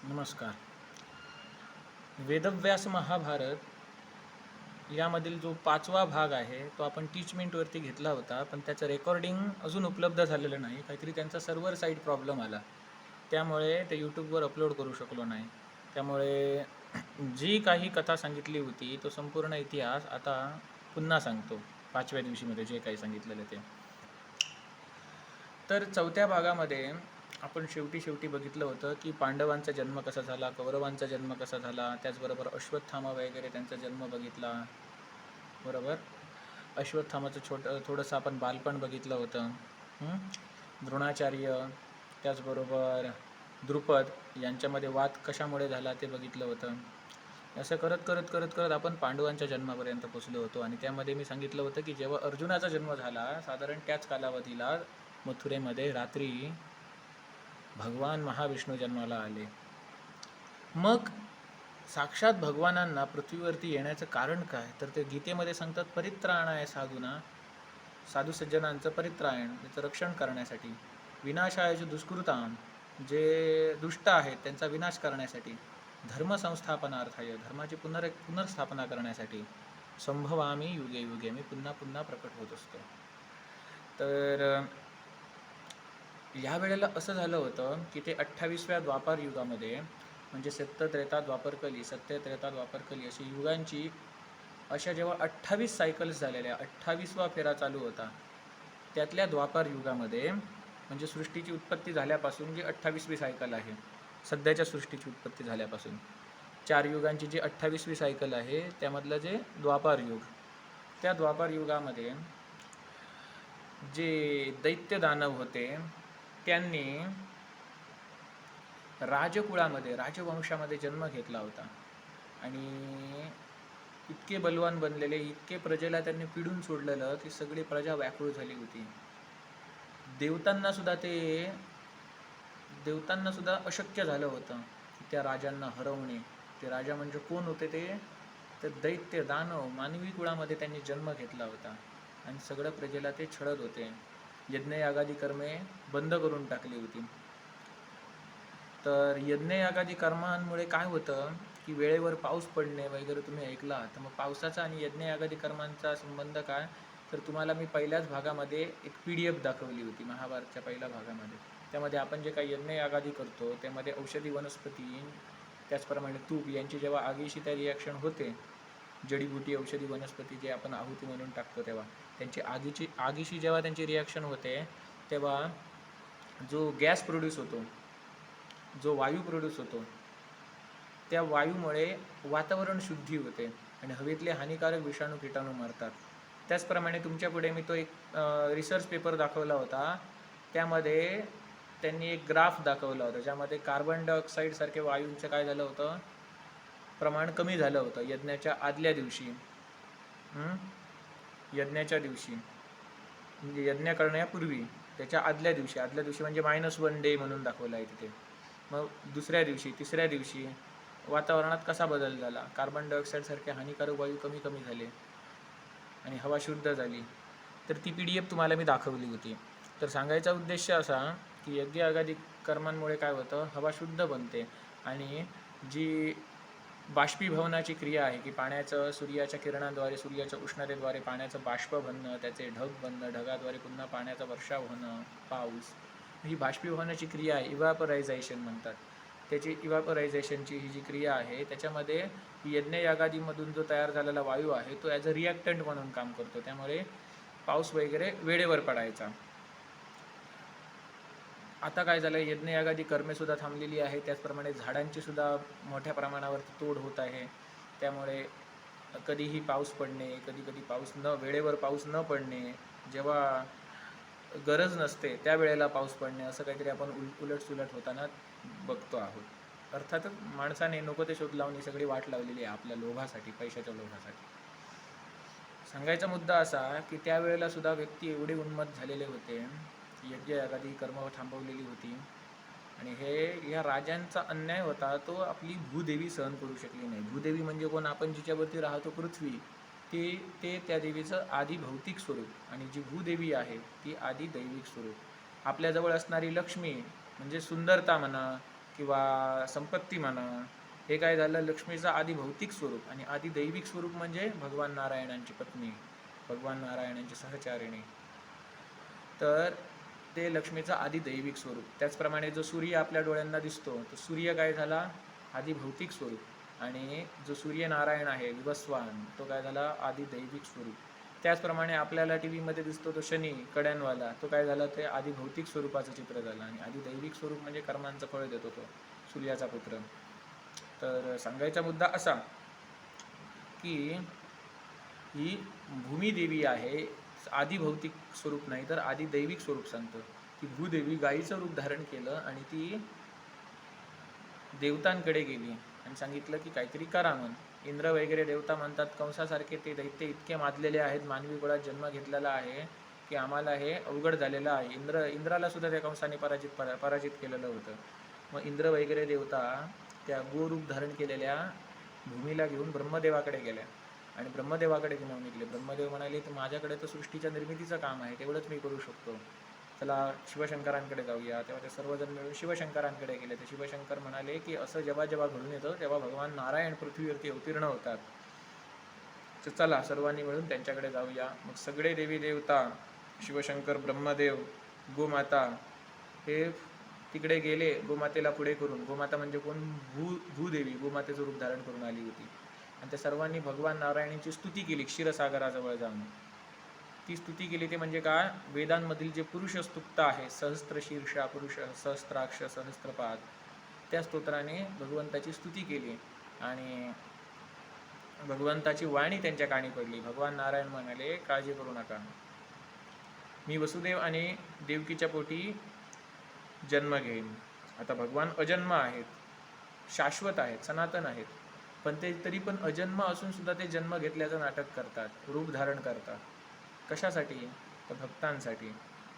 नमस्कार. वेदव्यास महाभारत यामधील जो 5वा भाग आहे तो आपण टीचमेंटवरती घेतला होता, पण त्याचं रेकॉर्डिंग अजून उपलब्ध झालेलं नाही. काहीतरी त्यांचा सर्व्हर साईड प्रॉब्लेम आला, त्यामुळे ते यूट्यूबवर अपलोड करू शकलो नाही. त्यामुळे जी काही कथा सांगितली होती तो संपूर्ण इतिहास आता पुन्हा सांगतो. 5व्या दिवशीमध्ये जे काही सांगितलेलं ते. तर 4थ्या भागामध्ये आपण शेवटी बघितलं होतं की पांडवांचा जन्म कसा झाला, कौरवांचा जन्म कसा झाला, त्याचबरोबर अश्वत्थामा वगैरे त्यांचा जन्म बघितला. बरोबर, अश्वत्थामाचं थोडंसं आपण बालपण बघितलं होतं. द्रोणाचार्य त्याचबरोबर द्रुपद यांच्यामध्ये वाद कशामुळे झाला ते बघितलं होतं. असं करत करत करत करत आपण पांडवांच्या जन्मापर्यंत पोचलो होतो. आणि त्यामध्ये मी सांगितलं होतं की जेव्हा अर्जुनाचा जन्म झाला, साधारण त्याच कालावधीला मथुरेमध्ये रात्री भगवान महाविष्णू जन्माला आले. मग साक्षात भगवानांना पृथ्वीवरती येण्याचं कारण काय, तर ते गीतेमध्ये सांगतात, परित्राणाय साधूना, साधू सज्जनांचं परित्राण, त्याचं रक्षण करण्यासाठी, विनाशाय दुष्कृतां, जे दुष्ट आहेत त्यांचा विनाश करण्यासाठी, धर्मसंस्थापनार्थाय, धर्माची पुनर्स्थापना करण्यासाठी, संभवामी युगे युगे, मी पुन्हा पुन्हा प्रकट होत असतो. तर या वेळेला असं झालं होतं की ते 28व्या द्वापार युगामध्ये, म्हणजे सत्य त्रेता द्वापरकली, सत्य त्रेता द्वापरकली अशी युगांची अशा जेव्हा 28 सायकल्स झालेल्या, 28वा फेरा चालू होता, त्यातल्या द्वापार युगामध्ये, म्हणजे सृष्टीची उत्पत्ती झाल्यापासून जी 28वी सायकल आहे, सध्याच्या सृष्टीची उत्पत्ती झाल्यापासून 4 युगांची जी 28वी सायकल आहे, त्यामधलं जे द्वापार युग, त्या द्वापार युगामध्ये जे दैत्य दानव होते त्यांनी राजकुळामध्ये, राजवंशामध्ये जन्म घेतला होता. आणि इतके बलवान बनलेले, इतके प्रजेला त्यांनी पिडून सोडलेलं की सगळी प्रजा व्याकुळ झाली होती. देवतांना सुद्धा अशक्य झालं होतं की त्या राजांना हरवणे. ते राजा म्हणजे कोण होते, ते दैत्य दानव मानवी कुळामध्ये त्यांनी जन्म घेतला होता आणि सगळ्या प्रजेला ते छळत होते. यज्ञयागादी कर्मे बंद करून टाकली होती. तर यज्ञयागादी कर्मांमुळे काय होतं की वेळेवर पाऊस पडणे वगैरे तुम्ही ऐकला. तर मग पावसाचा आणि यज्ञयागादी कर्मांचा संबंध काय, तर तुम्हाला मी पहिल्याच भागामध्ये एक PDF दाखवली होती, महाभारतच्या पहिल्या भागामध्ये. त्यामध्ये आपण जे काही यज्ञयागादी करतो त्यामध्ये औषधी वनस्पती, त्याचप्रमाणे तूप यांची जेव्हा आगीशी त्या रिॲक्शन होते, जडीबुटी औषधी वनस्पती जे आपण आहुती म्हणून टाकतो, तेव्हा त्यांची आगीशी जेव्हा त्यांची रिॲक्शन होते, तेव्हा जो गॅस प्रोड्यूस होतो, जो वायू प्रोड्यूस होतो, त्या वायूमुळे वातावरण शुद्धी होते आणि हवेतले हानिकारक विषाणू कीटाणू मरतात. त्याचप्रमाणे तुमच्यापुढे मी तो एक रिसर्च पेपर दाखवला होता, त्यामध्ये त्यांनी एक ग्राफ दाखवला होता, ज्यामध्ये कार्बन डायऑक्साईडसारखे वायूंचं काय झालं होतं, प्रमाण कमी झालं होतं यज्ञाच्या आदल्या दिवशी. यज्ञाच्या दिवशी म्हणजे यज्ञ करण्यापूर्वी, त्याच्या आदल्या दिवशी म्हणजे -1 डे म्हणून दाखवलं आहे तिथे. मग दुसऱ्या दिवशी, तिसऱ्या दिवशी वातावरणात कसा बदल झाला, कार्बन डायऑक्साईडसारखे हानिकारक वायू कमी झाले आणि हवा शुद्ध झाली. तर ती PDF तुम्हाला मी दाखवली होती. तर सांगायचा उद्देश असा की यज्ञयागादी कर्मांमुळे काय होतं, हवा शुद्ध बनते आणि जी बाष्पीभवनाची क्रिया आहे की पाण्याचं सूर्याच्या किरणांद्वारे, सूर्याच्या उष्णतेद्वारे पाण्याचं बाष्प बनणं, त्याचे ढग बनणं, ढगाद्वारे पुन्हा पाण्याचा वर्षाव होणं, पाऊस, ही बाष्पीभवनाची क्रिया आहे, इव्हॅपोरायझेशन म्हणतात. त्याची इव्हॅपोरायझेशनची ही जी क्रिया आहे, त्याच्यामध्ये यज्ञयागादीमधून जो तयार झालेला वायू आहे तो ॲज अ रिॲक्टंट म्हणून काम करतो, त्यामुळे पाऊस वगैरे वेळेवर पडायचा. आता काय झालं, यज्ञयागादी कर्मेसुद्धा थांबलेली आहे, त्याचप्रमाणे झाडांची सुद्धा मोठ्या प्रमाणावरती तोड होत आहे. त्यामुळे कधीही पाऊस पडणे, कधी वेळेवर पाऊस न पडणे, जेव्हा गरज नसते त्यावेळेला पाऊस पडणे, असं काहीतरी आपण उलटसुलट होताना बघतो आहोत. अर्थातच माणसाने नको ते शोध लावून ही सगळी वाट लावलेली आहे आपल्या लोभासाठी, पैशाच्या लोभासाठी. सांगायचा मुद्दा असा की त्यावेळेला सुद्धा व्यक्ती एवढे उन्मत्त झालेले होते, यज्ञयागादी कर्म थांबवलेली होती आणि या राजांचा अन्याय होता तो आपली भूदेवी सहन करू शकली नाही. भूदेवी म्हणजे कोण, आपण जिच्यावरती राहतो पृथ्वी, ते त्या देवीचं आधी भौतिक स्वरूप, आणि जी भूदेवी आहे ती आधी दैविक स्वरूप. आपल्याजवळ असणारी लक्ष्मी म्हणजे सुंदरता म्हणा, किंवा संपत्ती म्हणा, हे काय झालं, लक्ष्मीचं आधी भौतिक स्वरूप आणि आधी दैविक स्वरूप म्हणजे भगवान नारायणांची पत्नी, भगवान नारायणांची सहचारिणी. तर ते लक्ष्मीचं आधी दैविक स्वरूप. त्याचप्रमाणे जो सूर्य आपल्या डोळ्यांना दिसतो, तो सूर्य काय झाला, आधी भौतिक स्वरूप. आणि जो सूर्यनारायण आहे विवस्वान, तो काय झाला, आधी दैविक स्वरूप. त्याचप्रमाणे आपल्याला टी व्हीमध्ये दिसतो तो शनी कड्यांवाला, तो काय झाला, ते आधी भौतिक स्वरूपाचं चित्र झालं. आणि आधी दैविक स्वरूप म्हणजे कर्मांचं फळ देतो तो सूर्याचा पुत्र. तर सांगायचा मुद्दा असा की ही भूमिदेवी आहे, आधी भौतिक स्वरूप नाही तर आधी दैविक स्वरूप सांगतं. ती भूदेवी गायीचं रूप धारण केलं आणि ती देवतांकडे गेली आणि सांगितलं की काहीतरी करा म्हण. इंद्र वगैरे देवता म्हणतात कंसासारखे ते दैत्य इतके माजलेले आहेत, मानवी कुळात जन्म घेतलेला आहे की आम्हाला हे अवघड झालेलं आहे. इंद्राला सुद्धा त्या कंसाने पराजित केलेलं होतं. मग इंद्र वगैरे देवता त्या गोरूप धारण केलेल्या भूमीला घेऊन ब्रह्मदेवाकडे गेल्या आणि ब्रह्मदेवाकडे घेऊन निघले. ब्रह्मदेव म्हणाले तर माझ्याकडे तर सृष्टीच्या निर्मितीचं काम आहे, तेवढंच मी करू शकतो, चला शिवशंकरांकडे जाऊया. तेव्हा ते सर्वजण मिळून शिवशंकरांकडे गेले. तर शिवशंकर म्हणाले की असं जेव्हा जेव्हा घडून येतं तेव्हा भगवान नारायण पृथ्वीवरती अवतीर्ण होतात, तर चला सर्वांनी मिळून त्यांच्याकडे जाऊया. मग सगळे देवी देवता, शिवशंकर, ब्रह्मदेव, गोमाता हे तिकडे गेले. गोमातेला पुढे करून, गोमाता म्हणजे कोण, भूदेवी गोमातेचं रूप धारण करून आली होती. आणि त्या सर्वांनी भगवान नारायणांची स्तुती केली क्षीरसागराजवळ जाऊन. ती स्तुती केली ते म्हणजे काय, वेदांमधील जे पुरुष स्तुत्त आहे, सहस्त्र शीर्षा पुरुष, सहस्त्राक्ष, सहस्त्रपाद, त्या स्तोत्राने भगवंताची स्तुती केली आणि भगवंताची वाणी त्यांच्या कानी पडली. भगवान नारायण म्हणाले काळजी करू नका, मी वसुदेव आणि देवकीच्या पोटी जन्म घेईन. आता भगवान अजन्म आहेत, शाश्वत आहेत, सनातन आहेत, पण ते तरी पण अजन्म असून सुद्धा ते जन्म घेतल्याचं नाटक करतात, रूप धारण करतात. कशासाठी, तर भक्तांसाठी.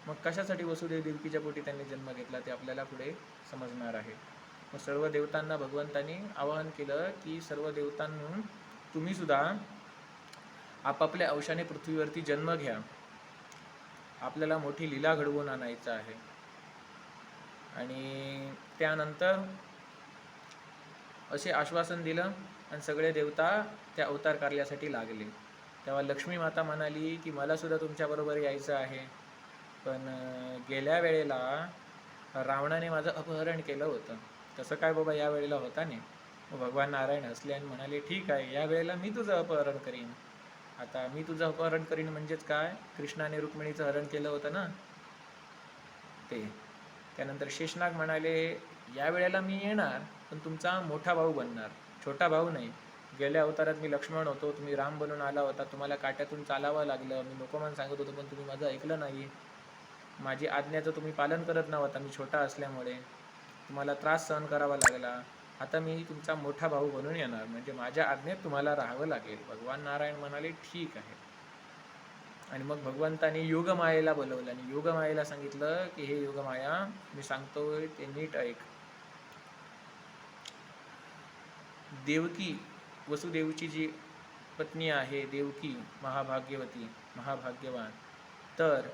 मग कशासाठी वसुदेव देवकीच्या पोटी त्यांनी जन्म घेतला ते आपल्याला पुढे समजणार आहे. मग सर्व देवतांना भगवंतांनी आवाहन केलं की सर्व देवतांनी तुम्ही सुद्धा आपापल्या अंशाने पृथ्वीवरती जन्म घ्या, आपल्याला मोठी लीला घडवून आणायचं आहे. आणि त्यानंतर असे आश्वासन दिलं आणि सगळे देवता त्या अवतार कार्यासाठी लागले. तेव्हा लक्ष्मी माता म्हणाली की मला सुद्धा तुमच्याबरोबर यायचं आहे, पण गेल्या वेळेला रावणाने माझं अपहरण केलं होतं, तसं काय बाबा या वेळेला होता नाही. मग भगवान नारायण हसले आणि म्हणाले ठीक आहे, या वेळेला मी तुझं अपहरण करीन. आता मी तुझं अपहरण करीन म्हणजेच काय, कृष्णाने रुक्मिणीचं हरण केलं होतं ना ते. त्यानंतर शेषनाग म्हणाले या वेळेला मी येणार, पण तुमचा मोठा भाऊ बनणार, छोटा भाऊ नाही. गेल्या अवतारात मी लक्ष्मण होतो, तुम्ही राम बनून आला होता, तुम्हाला काट्यातून चालावं लागलं, मी नको म्हणून सांगत होतो पण तुम्ही माझं ऐकलं नाही, माझी आज्ञाचं तुम्ही पालन करत नव्हता, मी छोटा असल्यामुळे तुम्हाला त्रास सहन करावा लागला. आता मी तुमचा मोठा भाऊ बनून येणार, म्हणजे माझ्या आज्ञेत तुम्हाला राहावं लागेल. भगवान नारायण म्हणाले ठीक आहे. आणि मग भगवंतानी योगमायेला बोलवलं आणि योगमायेला सांगितलं की हे योगमाया, मी सांगतोय ते नीट ऐक. देवकी वसुदेवची जी पत्नी आहे देवकी, महाभाग्यवती, महाभाग्यवान, तर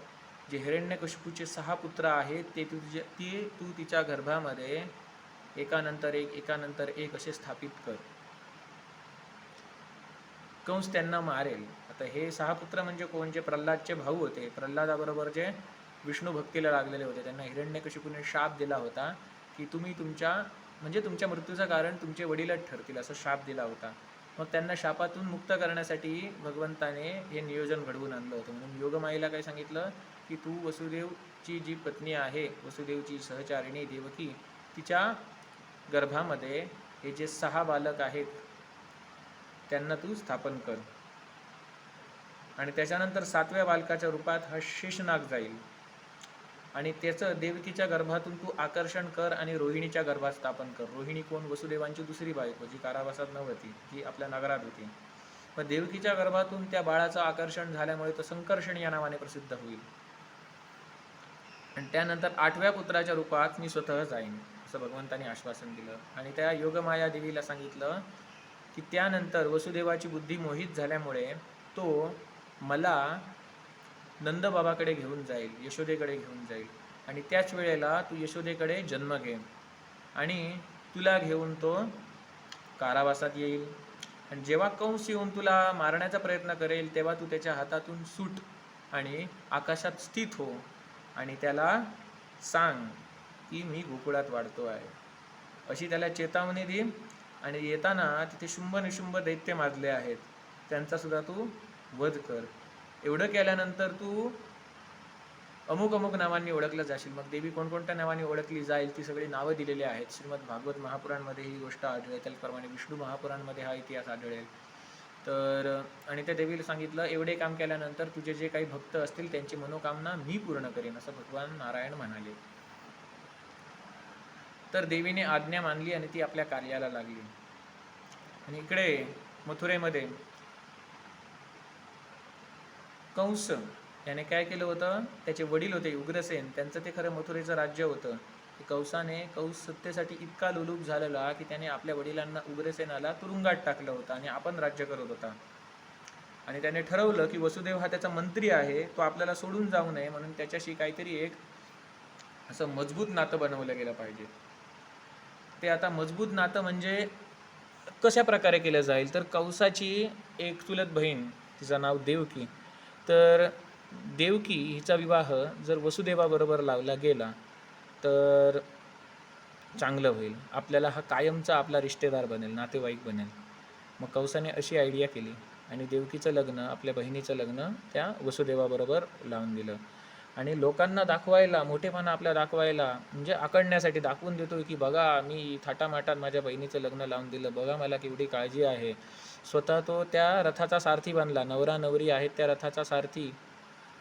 जे हिरण्यकशिपूचे 6 पुत्र आहेत ते तू तिच्या गर्भामध्ये एकानंतर एक असे स्थापित कर. कंस त्यांना मारेल. आता हे 6 पुत्र म्हणजे कोण, जे प्रल्हादचे भाऊ होते, प्रल्हादाबरोबर जे विष्णू भक्तीला लागलेले होते, त्यांना हिरण्यकशिपूने शाप दिला होता की तुम्ही तुमच्या मृत्यूचं कारण तुमचे वडीलच ठरतील, असा शाप दिला होता. मग त्यांना शापातून मुक्त करण्यासाठी भगवंताने हे नियोजन घडवून आणलं होतं. म्हणून योगमायेला काय सांगितलं की तू वसुदेवची जी पत्नी आहे, वसुदेवची सहचारिणी देवकी, तिच्या गर्भामध्ये हे जे 6 बालक आहेत त्यांना तू स्थापन कर. आणि त्याच्यानंतर 7व्या बालकाच्या रूपात हा शेषनाग जाईल आणि त्याचं देवकीच्या गर्भातून तू आकर्षण कर आणि रोहिणीच्या गर्भात स्थापन कर. रोहिणी कोण, वसुदेवांची दुसरी बायको, जी कारावासात नव्हती, जी आपल्या नगरात होती. मग देवकीच्या गर्भातून त्या बाळाचं आकर्षण झाल्यामुळे तो संकर्षण या नावाने प्रसिद्ध होईल. आणि त्यानंतर 8व्या पुत्राच्या रूपात मी स्वतः जाईन, असं भगवंतानी आश्वासन दिलं. आणि त्या योगमाया देवीला सांगितलं की त्यानंतर वसुदेवाची बुद्धी मोहित झाल्यामुळे तो मला नंदबाबाकडे घेऊन जाईल, यशोदेकडे घेऊन जाईल, आणि त्याच वेळेला तू यशोदेकडे जन्म घे. आणि तुला घेऊन तो कारावासात येईल. आणि जेव्हा कंस येऊन तुला मारण्याचा प्रयत्न करेल तेव्हा तू त्याच्या हातातून सुट आणि आकाशात स्थित हो आणि त्याला सांग की मी गोकुळात वाढतो आहे, अशी त्याला चेतावणी दे. आणि येताना तिथे शुंभ निशुंभ दैत्य मारले आहेत, त्यांचा सुद्धा तू वध कर. एवढं केल्यानंतर तू अमुक अमुक नावांनी ओळखलं जाशील. मग देवी कोणकोणत्या नावाने ओळखली जाईल ती सगळी नावं दिलेली आहेत. श्रीमद भागवत महापुराणमध्ये ही गोष्ट आढळेल, त्याचप्रमाणे विष्णू महापुराणमध्ये हा इतिहास आढळेल. तर आणि त्या देवीला सांगितलं एवढे काम केल्यानंतर तुझे जे काही भक्त असतील त्यांची मनोकामना मी पूर्ण करेन, असं भगवान नारायण म्हणाले. तर देवीने आज्ञा मानली आणि ती आपल्या कार्याला लागली. आणि इकडे मथुरेमध्ये कंस याने काय केलं होतं, त्याचे वडील होते उग्रसेन, त्यांचं ते खरं मथुरेचं राज्य होतं. कंस सत्तेसाठी इतका लोलूप झालेला की त्याने आपल्या वडिलांना उग्रसेनाला तुरुंगात टाकलं होतं आणि आपण राज्य करत होता. आणि त्याने ठरवलं की वसुदेव हा त्याचा मंत्री आहे, तो आपल्याला सोडून जाऊ नये, म्हणून त्याच्याशी काहीतरी एक असं मजबूत नातं बनवलं गेलं पाहिजे. ते आता मजबूत नातं म्हणजे कशा प्रकारे केलं जाईल, तर कंसाची एक चुलत बहीण, तिचं नाव देवकी, तर देवकी हिचा विवाह जर वसुदेवाबरोबर लावला गेला तर चांगलं होईल, आपल्याला हा कायमचा आपला रिश्तेदार बनेल, नातेवाईक बनेल. मग कंसाने अशी आयडिया केली आणि देवकीचं लग्न, आपल्या बहिणीचं लग्न त्या वसुदेवाबरोबर लावून दिलं. आणि लोकांना दाखवायला, मोठेपणा आपल्या दाखवायला, म्हणजे आकडण्यासाठी दाखवून देतोय की बघा मी थाटामाटात माझ्या बहिणीचं लग्न लावून दिलं, बघा मला केवढी काळजी आहे. स्वतः तो त्या रथाचा सारथी बनला, नवरा नवरी आहेत त्या रथाचा सारथी,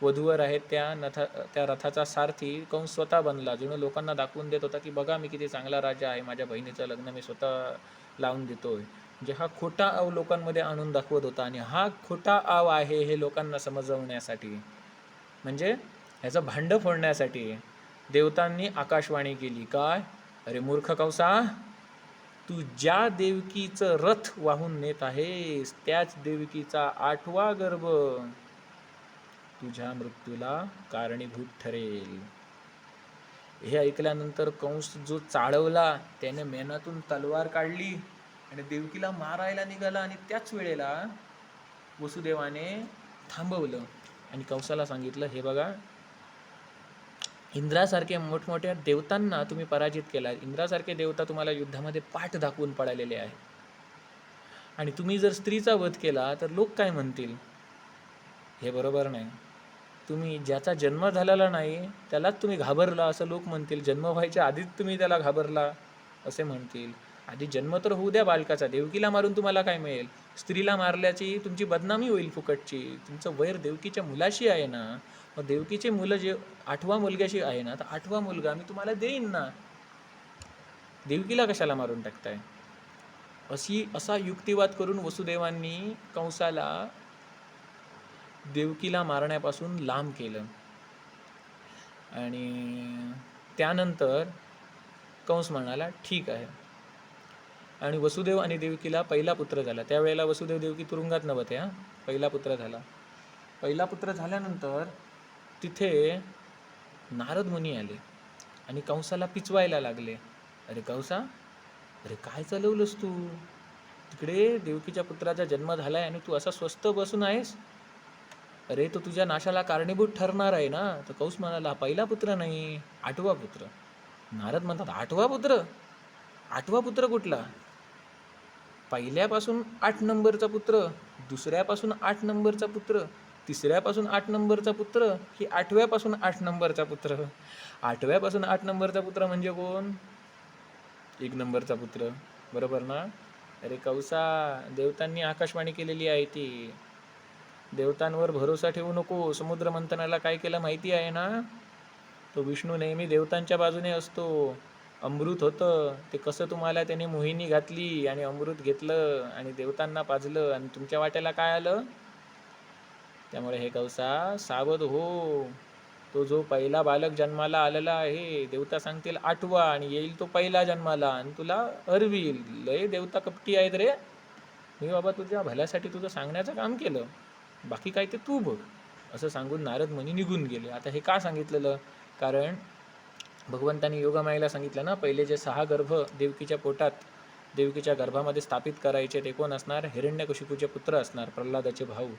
वधूवर आहेत त्या रथाचा सारथी कंस स्वतः बनला. जुनं लोकांना दाखवून देत होता की बघा मी किती चांगला राजा आहे, माझ्या बहिणीचं लग्न मी स्वतः लावून देतोय. म्हणजे हा खोटा आव लोकांमध्ये आणून दाखवत होता. आणि हा खोटा आव आहे हे लोकांना समजवण्यासाठी, म्हणजे ह्याचं भांडं फोडण्यासाठी देवतांनी आकाशवाणी केली. काय, अरे मूर्ख कंसा, तू ज्या देवकीचं रथ वाहून नेत आहेस त्याच देवकीचा 8वा गर्भ तुझ्या मृत्यूला कारणीभूत ठरेल. हे ऐकल्यानंतर कंस जो चाळवला त्याने मेनातून तलवार काढली आणि देवकीला मारायला निघाला. आणि त्याच वेळेला वसुदेवाने थांबवलं आणि कंसाला सांगितलं, हे बघा, इंद्रासारखे मोठमोठ्या देवतांना तुम्ही पराजित केला, इंद्रासारखे देवता तुम्हाला युद्धामध्ये पाठ दाखवून पळालेले आहेत, आणि तुम्ही जर स्त्रीचा वध केला तर लोक काय म्हणतील, हे बरोबर नाही. तुम्ही ज्याचा जन्म झालेला नाही त्यालाच तुम्ही घाबरला असं लोक म्हणतील, जन्म व्हायच्या आधीच तुम्ही त्याला घाबरला असे म्हणतील. आधी जन्म तर होऊ द्या बालकाचा, देवकीला मारून तुम्हाला काय मिळेल, स्त्रीला मारल्याची तुमची बदनामी होईल फुकटची, तुमचं वैर देवकीच्या मुलाशी आहे ना, मग देवकीचे मुलं जे 8वा मुलग्याशी आहे ना, तर 8वा मुलगा मी तुम्हाला देईन ना, देवकीला कशाला मारून टाकताय. असा युक्तिवाद करून वसुदेवांनी कंसाला देवकीला मारण्यापासून लांब केलं. आणि त्यानंतर कंस म्हणाला ठीक आहे. आणि वसुदेव आणि देवकीला पहिला पुत्र झाला. त्यावेळेला वसुदेव देवकी तुरुंगात नव्हते, पहिला पुत्र झाला. पहिला पुत्र झाल्यानंतर तिथे नारद मुनी आले आणि कंसाला पिचवायला लागले. अरे कंसा, अरे काय चालवलंस तू, तिकडे देवकीच्या पुत्राचा जन्म झालाय आणि तू असा स्वस्थ बसून आहेस, अरे तो तुझ्या नाशाला कारणीभूत ठरणार आहे ना. तर कंस म्हणाला, पहिला पुत्र नाही, 8वा पुत्र. नारद म्हणतात, 8वा पुत्र? 8वा पुत्र कुठला? पहिल्यापासून 8 नंबरचा पुत्र, दुसऱ्यापासून 8 नंबरचा पुत्र, तिसऱ्यापासून 8 नंबरचा पुत्र, की 8व्यापासून 8 नंबरचा पुत्र? 8व्यापासून 8 नंबरचा पुत्र म्हणजे कोण? 1 नंबरचा पुत्र, बरोबर ना. अरे कंसा, देवतांनी आकाशवाणी केलेली आहे ती, देवतांवर भरोसा ठेवू नको. समुद्र मंथनाला काय केलं माहिती आहे ना, तो विष्णू नेहमी देवतांच्या बाजूने असतो. अमृत होतं ते, कसं तुम्हाला त्याने मोहिनी घातली आणि अमृत घेतलं आणि देवतांना पाजलं आणि तुमच्या वाट्याला काय आलं. त्यामुळे हे कंसा सावध हो. तो जो पहिला बालक जन्माला आलेला आहे, देवता सांगतील 8वा आणि येईल तो पहिला जन्माला आणि तुला हरवील. लय देवता कपटी आहेत रे. मी बाबा तुझ्या भल्यासाठी तुझं सांगण्याचं काम केलं, बाकी काय ते तू बघ, असं सांगून नारद मुनी निघून गेले. आता हे का सांगितलेलं, कारण भगवंतांनी योगमायेला सांगितलं ना, पहिले जे 6 गर्भ देवकीच्या पोटात, देवकीच्या गर्भामध्ये स्थापित करायचे ते कोण असणार? हिरण्यकशिपूचे पुत्र असणार, प्रल्हादाचे भाऊ,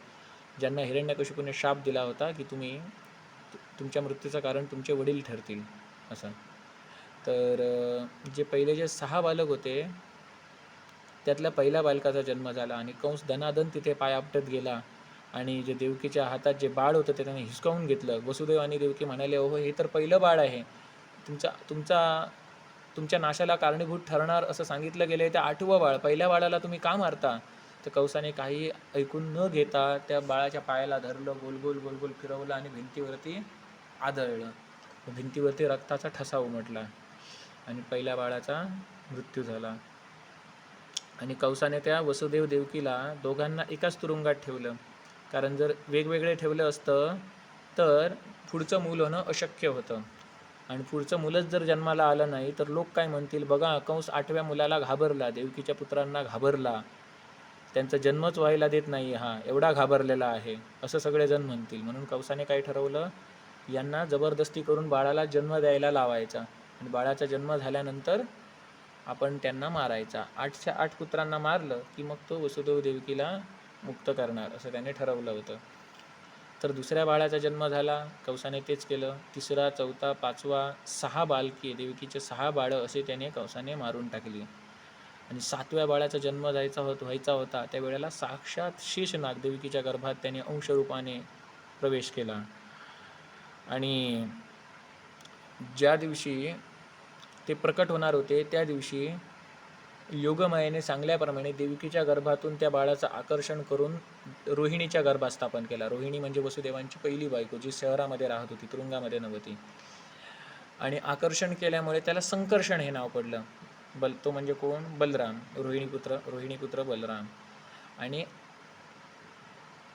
ज्यांना हिरण्यकशिपूने शाप दिला होता की तुमच्या मृत्यूचं कारण तुमचे वडील ठरतील असं. तर जे पहिले जे 6 बालक होते त्यातल्या पहिल्या बालकाचा जन्म झाला आणि कंस दनादन तिथे पाय आपटत गेला आणि जे देवकीच्या हातात जे बाळ होतं ते त्याने हिसकावून घेतलं. वसुदेव आणि देवकी म्हणाले, "ओहो, हे तर पहिलं बाळ आहे, तुमच्या नाशाला कारणीभूत ठरणार असं सांगितलं गेलं आहे, ते 8वं बाळ, पहिल्या बाळाला तुम्ही का मारता?" तर कंसाने काही ऐकून न घेता त्या बाळाच्या पायाला धरलं, गोल गोल गोल गोल फिरवलं आणि भिंतीवरती आदळलं. भिंतीवरती रक्ताचा ठसा उमटला आणि पहिल्या बाळाचा मृत्यू झाला. आणि कंसाने त्या वसुदेव देवकीला दोघांना एकाच तुरुंगात ठेवलं, कारण जर वेगवेगळे ठेवलं असतं तर पुढचं मूल होणं अशक्य होतं आणि पुढचं मुलंच जर जन्माला आलं नाही तर लोक काय म्हणतील, बघा कंस 8व्या मुलाला घाबरला, देवकीच्या पुत्रांना घाबरला, त्यांचा जन्मच व्हायला देत नाही, हा एवढा घाबरलेला आहे, असं सगळेजण म्हणतील. म्हणून कंसाने काय ठरवलं, यांना जबरदस्ती करून बाळाला जन्म द्यायला लावायचा आणि बाळाचा जन्म झाल्यानंतर आपण त्यांना मारायचा. 8च्या 8 पुत्रांना मारलं की मग तो वसुदेव देवकीला मुक्त करणार असं त्याने ठरवलं होतं. तर दुसऱ्या बाळाचा जन्म झाला, कंसाने तेच केलं. 3रा 4था 5वा 6 बालके, देवकीचे 6 बाळं असे त्याने कंसाने मारून टाकली. आणि 7व्या बाळाचा जन्म व्हायचा होता त्यावेळेला साक्षात शेषनाग देवकीच्या गर्भात त्याने अंशरूपाने प्रवेश केला. आणि ज्या दिवशी ते प्रकट होणार होते त्या दिवशी योगमायेने सांगल्याप्रमाणे देवकीच्या गर्भातून त्या बाळाचं आकर्षण करून रोहिणीच्या गर्भात स्थापन केला. रोहिणी म्हणजे वसुदेवांची पहिली बायको, जी शहरामध्ये राहत होती, तुरुंगामध्ये नव्हती. आणि आकर्षण केल्यामुळे त्याला संकर्षण हे नाव पडलं. तो म्हणजे कोण? बलराम, रोहिणीपुत्र बलराम. आणि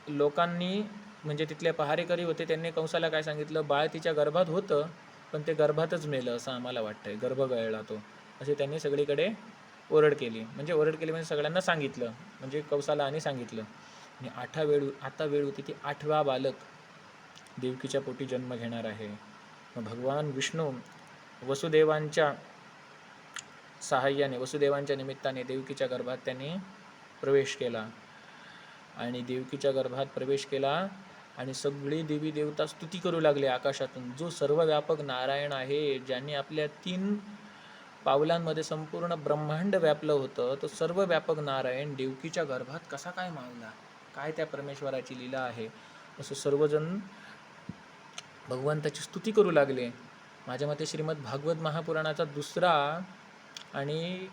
लोकांनी म्हणजे तिथले पहारेकरी होते, त्यांनी कंसाला काय सांगितलं, बाळ तिच्या गर्भात होतं पण ते गर्भातच मेलं असं आम्हाला वाटतंय, गर्भ गळला तो, असे त्यांनी सगळीकडे ओरड केली. म्हणजे सगळ्यांना सांगितलं, म्हणजे कंसाला आणि सांगितलं. आणि आता वेळ होती ती 8वा बालक देवकीच्या पोटी जन्म घेणार आहे. मग भगवान विष्णू वसुदेवांच्या वसुदेवांच्या निमित्ताने देवकीच्या गर्भात त्यांनी प्रवेश केला. आणि देवकीच्या गर्भात प्रवेश केला आणि सगळी देवी देवता स्तुती करू लागले आकाशातून. जो सर्वव्यापक नारायण आहे, ज्यांनी आपल्या 3 पावलांमध्ये संपूर्ण ब्रह्मांड व्यापलं होतं, तो सर्वव्यापक नारायण देवकीच्या गर्भात कसा काय मावला, काय त्या परमेश्वराची लीला आहे, असं सर्वजण भगवंताची स्तुती करू लागले. माझ्या मते श्रीमद भागवत महापुराणाचा 2रा आणि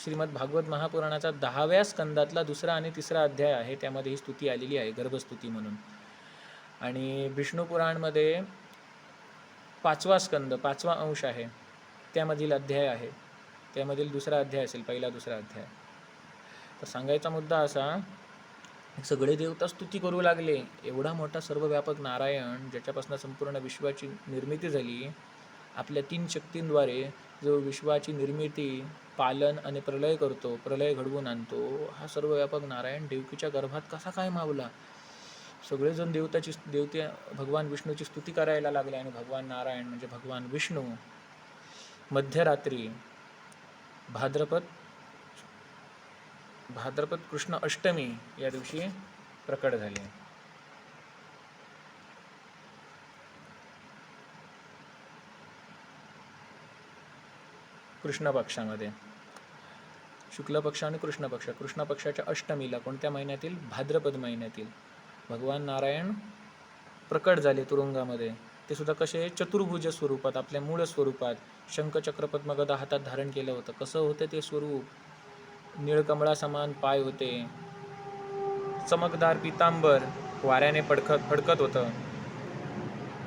श्रीमद भागवत महापुराणाचा 10व्या स्कंदातला 2रा आणि 3रा अध्याय आहे, त्यामध्ये ही स्तुती आलेली आहे, गर्भस्तुती म्हणून. आणि विष्णू पुराणमध्ये 5वा स्कंद 5वा अंश आहे, त्यामधील अध्याय आहे, त्यामधील 2रा अध्याय असेल, पहिला 2रा अध्याय. तर सांगायचा मुद्दा असा, सगळे देवता स्तुती करू लागले. एवढा मोठा सर्वव्यापक नारायण, ज्याच्यापासून संपूर्ण विश्वाची निर्मिती झाली, आपल्या 3 शक्तींद्वारे जो विश्वाची निर्मिती, पालन आणि प्रलय करतो, प्रलय घडवून आणतो, हा सर्वव्यापक नारायण देवकीच्या गर्भात कसा काय मावला. सगळेजण भगवान विष्णूची स्तुती करायला लागले. आणि भगवान नारायण म्हणजे भगवान विष्णू मध्यरात्री भाद्रपद कृष्ण अष्टमी या दिवशी प्रकट झाले. कृष्ण पक्षामध्ये शुक्ल पक्ष आणि कृष्ण पक्ष. कृष्ण पक्षाच्या अष्टमीला कोणत्या महिन्यातील? भाद्रपद महिन्यातील भगवान नारायण प्रकट झाले तुरुंगामध्ये. ते सुद्धा कसे? चतुर्भुज स्वरूपात, आपल्या मूळ स्वरूपात. शंखचक्र पद्मगदा हातात धारण केलं होतं. कसं होतं ते स्वरूप? निळकमळा समान पाय होते, चमकदार पितांबर वाऱ्याने फडकत होतं,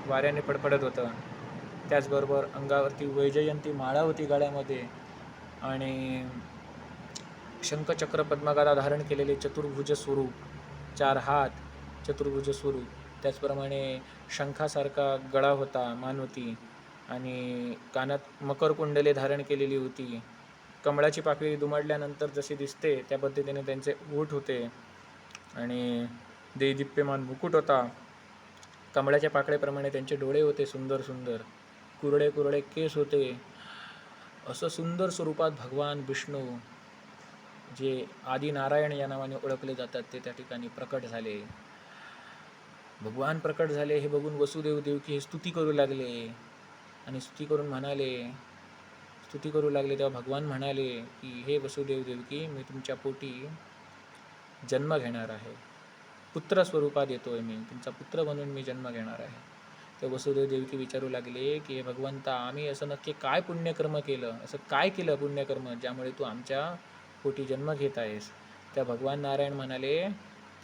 वाऱ्याने फडफडत होतं. त्याचबरोबर अंगावरती वैजयंती माळा होती गळ्यामध्ये आणि शंखचक्र पद्मगदा धारण केलेले चतुर्भुज स्वरूप, 4 हात चतुर्भुज स्वरूप. त्याचप्रमाणे शंखासारखा गळा होता, मान होती आणि कानात मकर कुंडले धारण केलेली होती. कमळाची पाकळी दुमडल्यानंतर जशी दिसते त्या पद्धतीने त्यांचे ओठ होते आणि देदीप्यमान मुकुट होता. कमळाच्या पाकळीप्रमाणे त्यांचे डोळे होते सुंदर सुंदर. कुरडे कुरडे केस होते. असं सुंदर स्वरूपात भगवान विष्णू, जे आदी नारायण या नावाने ओळखले जातात, ते त्या ठिकाणी प्रकट झाले. भगवान प्रकट झाले हे बघून वसुदेव देवकी हे स्तुती करू लागले. आणि स्तुती करू लागले तेव्हा भगवान म्हणाले की हे वसुदेव देवकी, मी तुमच्या पोटी जन्म घेणार आहे, पुत्र स्वरूपात येतोय, मी तुमचा पुत्र म्हणून मी जन्म घेणार आहे. तर वसुदेव देवकी विचारू लागले की हे भगवंता, आम्ही असं नक्की काय पुण्यकर्म केलं, असं काय केलं पुण्यकर्म ज्यामुळे तू आमच्या पोटी जन्म घेत आहेस. त्या भगवान नारायण म्हणाले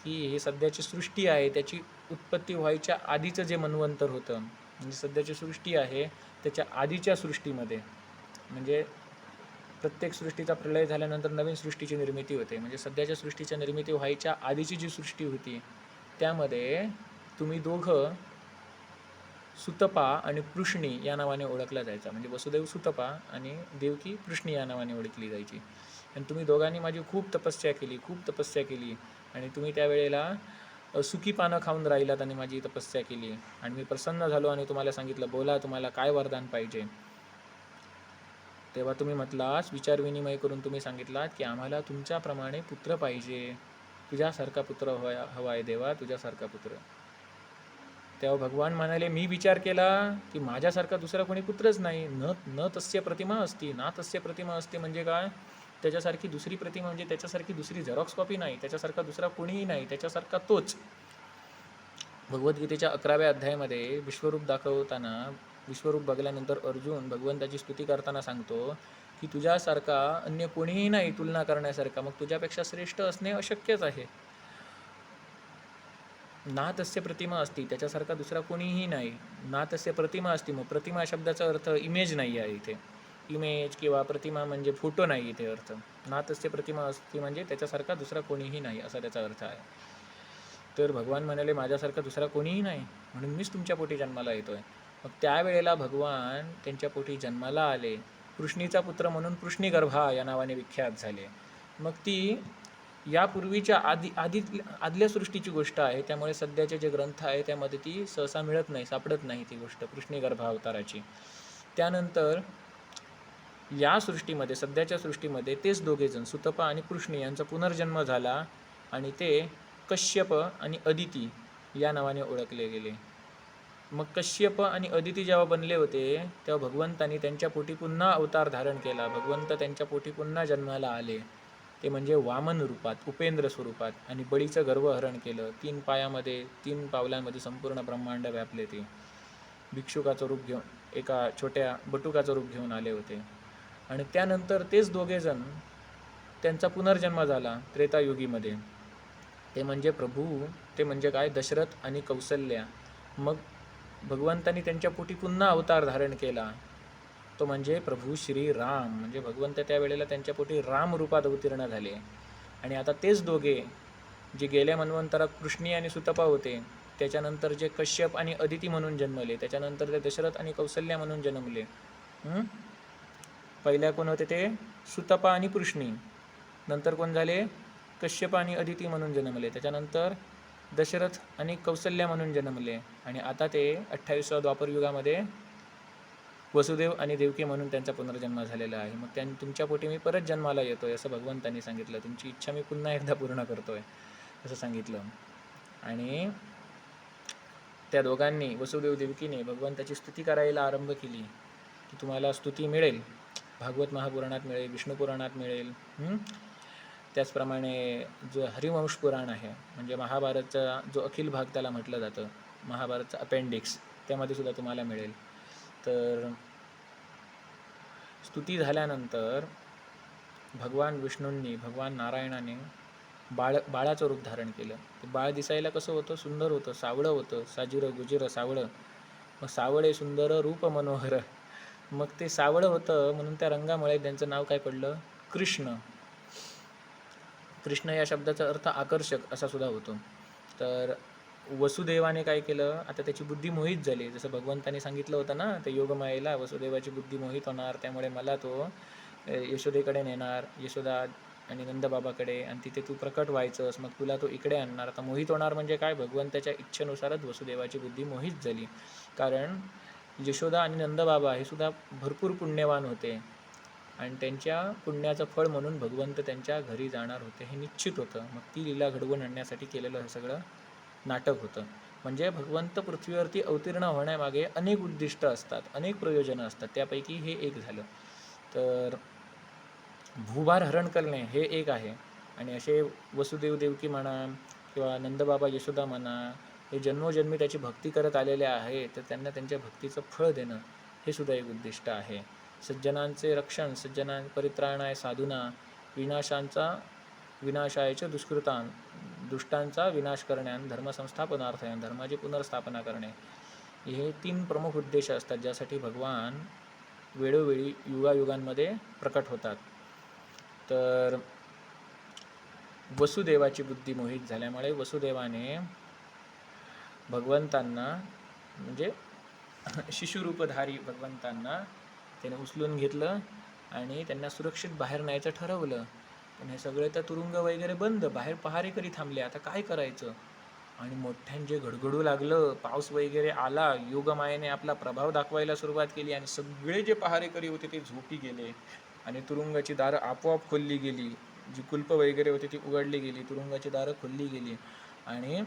की ही सध्याची सृष्टी आहे, त्याची उत्पत्ती व्हायच्या आधीचं जे मन्वंतर होतं, म्हणजे सध्याची सृष्टी आहे त्याच्या आधीच्या सृष्टीमध्ये, म्हणजे प्रत्येक सृष्टीचा प्रलय झाल्यानंतर नवीन सृष्टीची निर्मिती होते, म्हणजे सध्याच्या सृष्टीच्या निर्मिती व्हायच्या आधीची जी सृष्टी होती त्यामध्ये तुम्ही दोघं सुतपा आणि पृष्णी या नावाने ओळखला जायचा. म्हणजे वसुदेव सुतपा आणि देवकी पृष्णी या नावाने ओळखली जायची. आणि तुम्ही दोघांनी माझी खूप तपस्या केली आणि तुम्ही त्यावेळेला सुकी पानं खाऊन राहिलात आणि माझी तपस्या केली आणि मी प्रसन्न झालो आणि तुम्हाला सांगितलं, बोला तुम्हाला काय वरदान पाहिजे. तेव्हा तुम्ही म्हटलात, विचार विनिमय करून तुम्ही सांगितलात की आम्हाला तुमच्याप्रमाणे पुत्र पाहिजे, तुझ्यासारखा पुत्र हवा आहे देवा, तुझ्यासारखा पुत्र. तेव्हा भगवान म्हणाले, मी विचार केला की माझ्यासारखा दुसरा कोणी पुत्रच नाही. न तस्य प्रतिमा असती, ना तस्य प्रतिमा असते म्हणजे काय, त्याच्यासारखी दुसरी प्रतिमा म्हणजे त्याच्यासारखी दुसरी झेरॉक्स कॉपी नाही, त्याच्यासारखा दुसरा कोणीही नाही, त्याच्यासारखा तोच. भगवद्गीतेच्या 11व्या अध्यायामध्ये विश्वरूप दाखवताना, विश्वरूप बघल्यानंतर अर्जुन भगवंताची स्तुती करताना सांगतो की तुझ्यासारखा अन्य कोणीही नाही तुलना करण्यासारखा, मग तुझ्यापेक्षा श्रेष्ठ असणे अशक्यच आहे. ना तस्य प्रतिमा असती, त्याच्यासारखा दुसरा कोणीही नाही. ना तस्य प्रतिमा असती, मग प्रतिमा शब्दाचा अर्थ इमेज नाही आहे इथे. इमेज किंवा प्रतिमा म्हणजे फोटो नाही इथे अर्थ. ना तस्य प्रतिमा असती म्हणजे त्याच्यासारखा दुसरा कोणीही नाही असा त्याचा अर्थ आहे. तर भगवान म्हणाले, माझ्यासारखा दुसरा कोणीही नाही म्हणून मीच तुमच्या पोटी जन्माला येतोय. मग त्यावेळेला भगवान त्यांच्या पोटी जन्माला आले. पृष्णीचा पुत्र म्हणून पृष्णीगर्भा या नावाने विख्यात झाले. मग ती यापूर्वीच्या आदल्या सृष्टीची गोष्ट आहे, त्यामुळे सध्याचे जे ग्रंथ आहे त्यामध्ये ती सहसा मिळत नाही, सापडत नाही ती गोष्ट पृष्णीगर्भा अवताराची. त्यानंतर या सृष्टीमध्ये, सध्याच्या सृष्टीमध्ये तेच दोघेजण सुतपा आणि पृष्णी यांचा पुनर्जन्म झाला आणि ते कश्यप आणि अदिती या नावाने ओळखले गेले. मग कश्यप आणि अदिती जेव्हा बनले होते तेव्हा भगवंतांनी त्यांच्या पोटी पुन्हा अवतार धारण केला. भगवंत त्यांच्या पोटी पुन्हा जन्माला आले, ते म्हणजे वामन रूपात, उपेंद्र स्वरूपात, आणि बळीचं गर्वहरण केलं. 3 पायामध्ये 3 पावलांमध्ये संपूर्ण ब्रह्मांड व्यापले. ते भिक्षुकाचं रूप घेऊन, एका छोट्या बटुकाचं रूप घेऊन आले होते. आणि त्यानंतर तेच दोघेजण, त्यांचा पुनर्जन्म झाला त्रेतायुगीमध्ये. ते म्हणजे प्रभू, ते म्हणजे काय, दशरथ आणि कौसल्या. मग भगवंतांनी त्यांच्या पोटी पुन्हा अवतार धारण केला, तो म्हणजे प्रभू श्री राम. म्हणजे भगवंत त्यावेळेला त्यांच्या पोटी राम रूपात अवतीर्ण झाले. आणि आता तेच दोघे जे गेल्या मन्वंतरात पृष्णी आणि सुतपा होते, त्याच्यानंतर जे कश्यप आणि अदिती म्हणून जन्मले, त्याच्यानंतर ते दशरथ आणि कौसल्या म्हणून जन्मले. पहिल्या कोण होते ते सुतपा आणि पृष्णी, नंतर कोण झाले कश्यप आणि अदिती म्हणून जन्मले, त्याच्यानंतर दशरथ आणि कौसल्या म्हणून जन्मले. आणि आता ते 28व्या द्वापरयुगामध्ये वसुदेव आणि देवकी म्हणून त्यांचा पुनर्जन्म झालेला आहे. मग तुमच्या पोटी मी परत जन्माला येतोय असं भगवंतांनी सांगितलं. तुमची इच्छा मी पुन्हा एकदा पूर्ण करतोय असं सांगितलं. आणि त्या दोघांनी, वसुदेव देवकीने भगवंताची स्तुती करायला आरंभ केली की तुम्हाला स्तुती मिळेल, भागवत महापुराणात मिळेल, विष्णू पुराणात मिळेल. त्याचप्रमाणे जो हरिवंश पुराण आहे, म्हणजे महाभारतचा जो अखिल भाग त्याला म्हटलं जातं, महाभारतचा अपेंडिक्स, त्यामध्ये सुद्धा तुम्हाला मिळेल. तर स्तुती झाल्यानंतर भगवान विष्णूंनी, भगवान नारायणाने बाळाचं रूप धारण केलं. ते बाळ दिसायला कसं होतं, सुंदर होतं, सावळं होतं, साजिरं गुजिरं सावळं. मग सावळे सुंदर रूप मनोहर. मग ते सावळं होतं म्हणून त्या रंगामुळे त्यांचं नाव काय पडलं, कृष्ण. कृष्ण या शब्दाचा अर्थ आकर्षक असा सुद्धा होतो. तर वसुदेवाने काय केलं, आता त्याची बुद्धी मोहित झाली. जसं भगवंताने सांगितलं होतं ना, ते योगमायेला वसुदेवाची बुद्धी मोहित होणार, त्यामुळे मला तो यशोदेकडे नेणार, यशोदा आणि नंदबाबाकडे, आणि तिथे तू प्रकट व्हायचंस, मग तुला तो इकडे आणणार. आता मोहित होणार म्हणजे काय, भगवंताच्या इच्छेनुसारच वसुदेवाची बुद्धी मोहित झाली. कारण यशोदा आणि नंदबाबा हे सुद्धा भरपूर पुण्यवान होते आणि त्यांच्या पुण्याचं फळ म्हणून भगवंत त्यांच्या घरी जाणार होते हे निश्चित होतं. मग ती लीला घडवून आणण्यासाठी केलेलं हे सगळं नाटक होतं. म्हणजे भगवंत पृथ्वीवरती अवतीर्ण होण्यामागे अनेक उद्दिष्ट असतात, अनेक प्रयोजनं असतात. त्यापैकी हे एक झालं. तर भूभार हरण करणे हे एक आहे. आणि असे वसुदेव देवकी म्हणा किंवा नंदबाबा यशोदा म्हणा, हे जन्मोजन्मी त्याची भक्ती करत आलेले आहे, तर त्यांना त्यांच्या भक्तीचं फळ देणं हे सुद्धा एक उद्दिष्ट आहे. सज्जनांचे रक्षण, सज्जना परित्राणाय साधूना, विनाशायच दुष्कृतान, दुष्टांचा विनाश करण्यान, धर्मसंस्थापनार्थान, धर्माची पुनर्स्थापना करणे, हे 3 प्रमुख उद्देश असतात ज्यासाठी भगवान वेळोवेळी युगायुगांमध्ये प्रकट होतात. तर वसुदेवाची बुद्धी मोहित झाल्यामुळे वसुदेवाने भगवंतांना म्हणजे शिशुरूपधारी भगवंतांना त्याने उचलून घेतलं आणि त्यांना सुरक्षित बाहेर न्यायचं ठरवलं. पण हे सगळे तर तुरुंग वगैरे बंद, बाहेर पहारेकरी थांबले. आता काय करायचं? आणि मोठ्यांचे घडघडू लागलं, पाऊस वगैरे आला, योगमायेने आपला प्रभाव दाखवायला सुरुवात केली आणि सगळे जे पहारेकरी होते ते झोपी गेले आणि तुरुंगाची दारं आपोआप खोलली गेली. जी कुल्प वगैरे होती ती उघडली गेली, तुरुंगाची दारं खोलली गेली आणि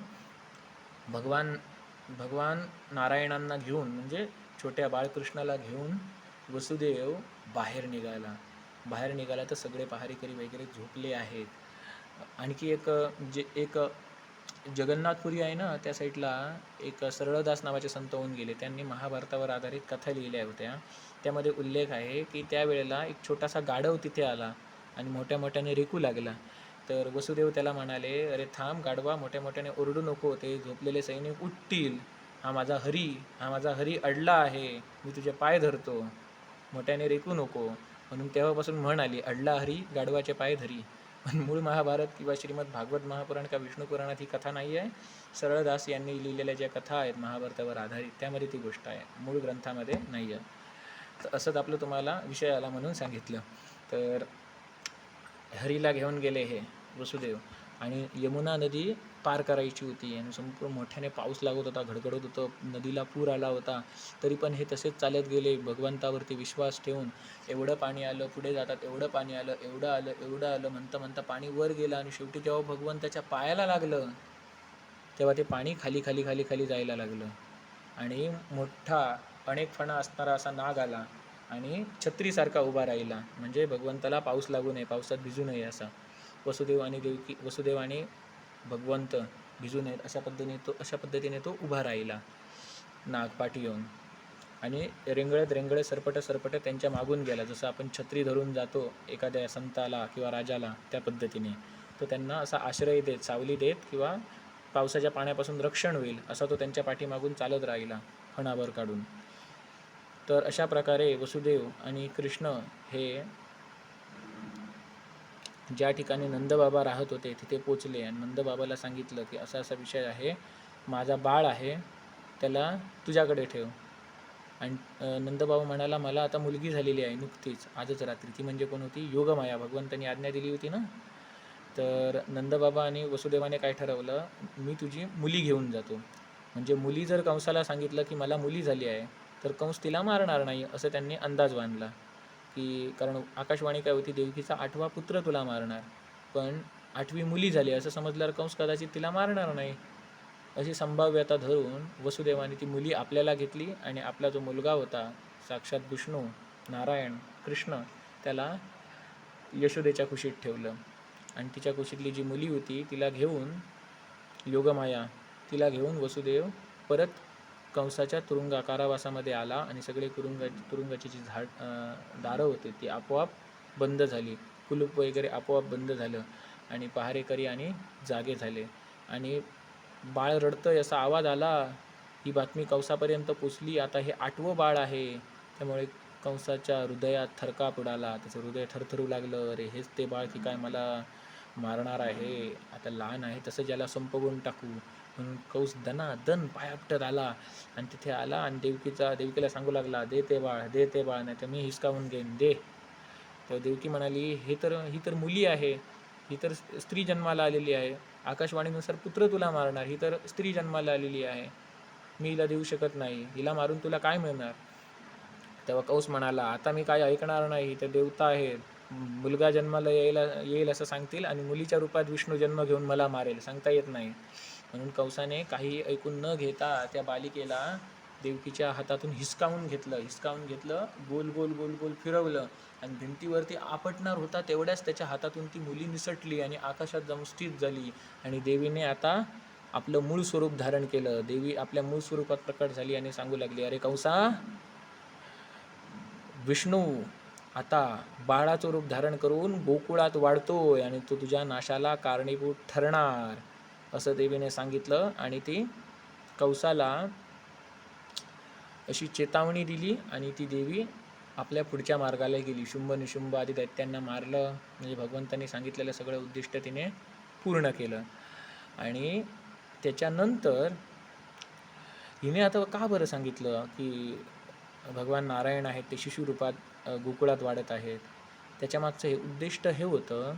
भगवान नारायणांना घेऊन म्हणजे छोट्या बाळकृष्णाला घेऊन वसुदेव बाहेर निघाला तर सगळे पहारेकरी वगैरे झोपले आहेत. आणखी एक जगन्नाथपुरी आहे ना, त्या साईडला एक सरळदास नावाचे संत होऊन गेले. त्यांनी महाभारतावर आधारित कथा लिहिल्या होत्या. त्यामध्ये उल्लेख आहे की त्यावेळेला एक छोटासा गाढव तिथे आला आणि मोठ्या मोठ्याने रेकू लागला. तर वसुदेव त्याला म्हणाले, अरे थांब गाढवा, मोठ्या मोठ्याने ओरडू नको, ते झोपलेले सैनिक उठतील. हा माझा हरी अडला आहे, मी तुझे पाय धरतो, मोठ्याने रेकू नको. म्हणून तेव्हापासून म्हण आली, अडला हरी गाढवाचे पाय धरी. पण मूळ महाभारत किंवा श्रीमद भागवत महापुराण का विष्णू पुराणात ही कथा नाही आहे. सरळदास यांनी लिहिलेल्या ज्या कथा आहेत महाभारतावर आधारित त्यामध्ये ती गोष्ट आहे, मूळ ग्रंथामध्ये नाही आहे. तर असंच आपलं तुम्हाला विषय आला म्हणून सांगितलं. तर हरीला घेऊन गेले हे वसुदेव आणि यमुना नदी पार करायची होती आणि संपूर्ण मोठ्याने पाऊस लागत होता, घडघडत होतं, नदीला पूर आला होता. तरी पण हे तसेच चालत गेले भगवंतावरती विश्वास ठेवून. एवढं पाणी आलं, पुढे जातात एवढं पाणी आलं, एवढं आलं म्हणता म्हणता पाणी वर गेलं आणि शेवटी जेव्हा भगवंताच्या पायाला लागलं तेव्हा ते पाणी खाली खाली खाली खाली जायला लागलं आणि मोठा अनेक फणा असणारा असा नाग आला आणि छत्रीसारखा उभा राहिला. म्हणजे भगवंताला पाऊस लागू नये, पावसात भिजू नये असा. वसुदेव आणि भगवंत भिजू नयेत अशा पद्धतीने तो उभा राहिला नाग पाठी येऊन आणि रेंगळत सरपट त्यांच्या मागून गेला. जसं आपण छत्री धरून जातो एखाद्या संताला किंवा राजाला, त्या पद्धतीने तो त्यांना असा आश्रय देत, सावली देत किंवा पावसाच्या पाण्यापासून रक्षण होईल असा तो त्यांच्या पाठीमागून चालत राहिला फणावर काढून. तर अशा प्रकारे वसुदेव आणि कृष्ण हे ज्या ठिकाणी नंदबाबा राहत होते तिथे पोचले आणि नंदबाबाला सांगितलं की असा असा विषय आहे, माझा बाळ आहे, त्याला तुझ्याकडे ठेव. आणि नंदबाबा म्हणाला, मला आता मुलगी झालेली आहे नुकतीच, आजच रात्री. ती म्हणजे कोण होती? योगमाया. भगवंतांनी आज्ञा दिली होती ना. तर नंदबाबा आणि वसुदेवाने काय ठरवलं, मी तुझी मुली घेऊन जातो. म्हणजे मुली जर कंसाला सांगितलं की मला मुली झाली आहे तर कंस तिला मारणार नाही असं त्यांनी अंदाज बांधला. की कारण आकाशवाणी काय होती, देवकीचा 8वा पुत्र तुला मारणार, पण 8वी मुली झाली असं समजल्यावर कंस कदाचित तिला मारणार नाही. अशी संभाव्यता धरून वसुदेवाने ती मुली आपल्याला घेतली आणि आपला जो मुलगा होता साक्षात विष्णू नारायण कृष्ण त्याला यशोदेच्या कुशीत ठेवलं. आणि तिच्या कुशीतली जी मुली होती तिला घेऊन योगमाया तिला घेऊन वसुदेव परत कंसाच्या कारावासामध्ये आला आणि सगळे तुरुंगाची जी दारं होती ती आपोआप बंद झाली, कुलूप वगैरे आपोआप बंद झालं आणि पहारेकरी आणि जागे झाले. आणि बाळ रडतंय असा आवाज आला. ही बातमी कंसापर्यंत पोचली. आता हे 8वं बाळ आहे. त्यामुळे कंसाच्या हृदयात थरकाप उडाला, त्याचं हृदय थरथरू लागलं. अरे हेच ते बाळ की काय मला मारणार आहे, आता लहान आहे तसं ज्याला संपवून टाकू. म्हणून कंस दन पाय आपटत आला आणि तिथे आला आणि देवकीला सांगू लागला, दे ते बाळ, नाही तर मी हिसकावून घेईन, दे. तर देवकी म्हणाली, ही तर मुली आहे, ही तर स्त्री जन्माला आलेली आहे, आकाशवाणीनुसार पुत्र तुला मारणार, ही तर स्त्री जन्माला आलेली आहे. मी हिला देऊ शकत नाही, हिला मारून तुला काय मिळणार? तेव्हा कंस म्हणाला, आता मी काय ऐकणार नाही, ते देवता आहेत, मुलगा जन्माला येईल असं सांगतील आणि मुलीच्या रूपात विष्णू जन्म घेऊन मला मारेल, सांगता येत नाही. म्हणून कंसाने काही ऐकून न घेता त्या बालिकेला देवकीच्या हातातून हिसकावून घेतलं, गोल गोल गोल गोल फिरवलं आणि भिंतीवरती आपटणार होता तेवढ्याच त्याच्या हातातून ती मुली निसटली आणि आकाशात जाऊन स्थित झाली. आणि देवीने आता आपलं मूळ स्वरूप धारण केलं. देवी आपल्या मूळ स्वरूपात प्रकट झाली आणि सांगू लागली, अरे कंसा, विष्णू आता बाळाचं रूप धारण करून गोकुळात वाढतोय आणि तो तुझ्या नाशाला कारणीभूत ठरणार, असं देवीने सांगितलं. आणि ती कंसाला अशी चेतावणी दिली आणि ती देवी आपल्या पुढच्या मार्गाला गेली. शुंभ निशुंभ आदी दैत्यांना मारलं, म्हणजे भगवंतांनी सांगितलेलं सगळं उद्दिष्ट तिने पूर्ण केलं. आणि त्याच्यानंतर हिने आता का बरं सांगितलं की भगवान नारायण आहेत ते शिशुरूपात गोकुळात वाढत आहेत? त्याच्यामागचं हे उद्दिष्ट हे होतं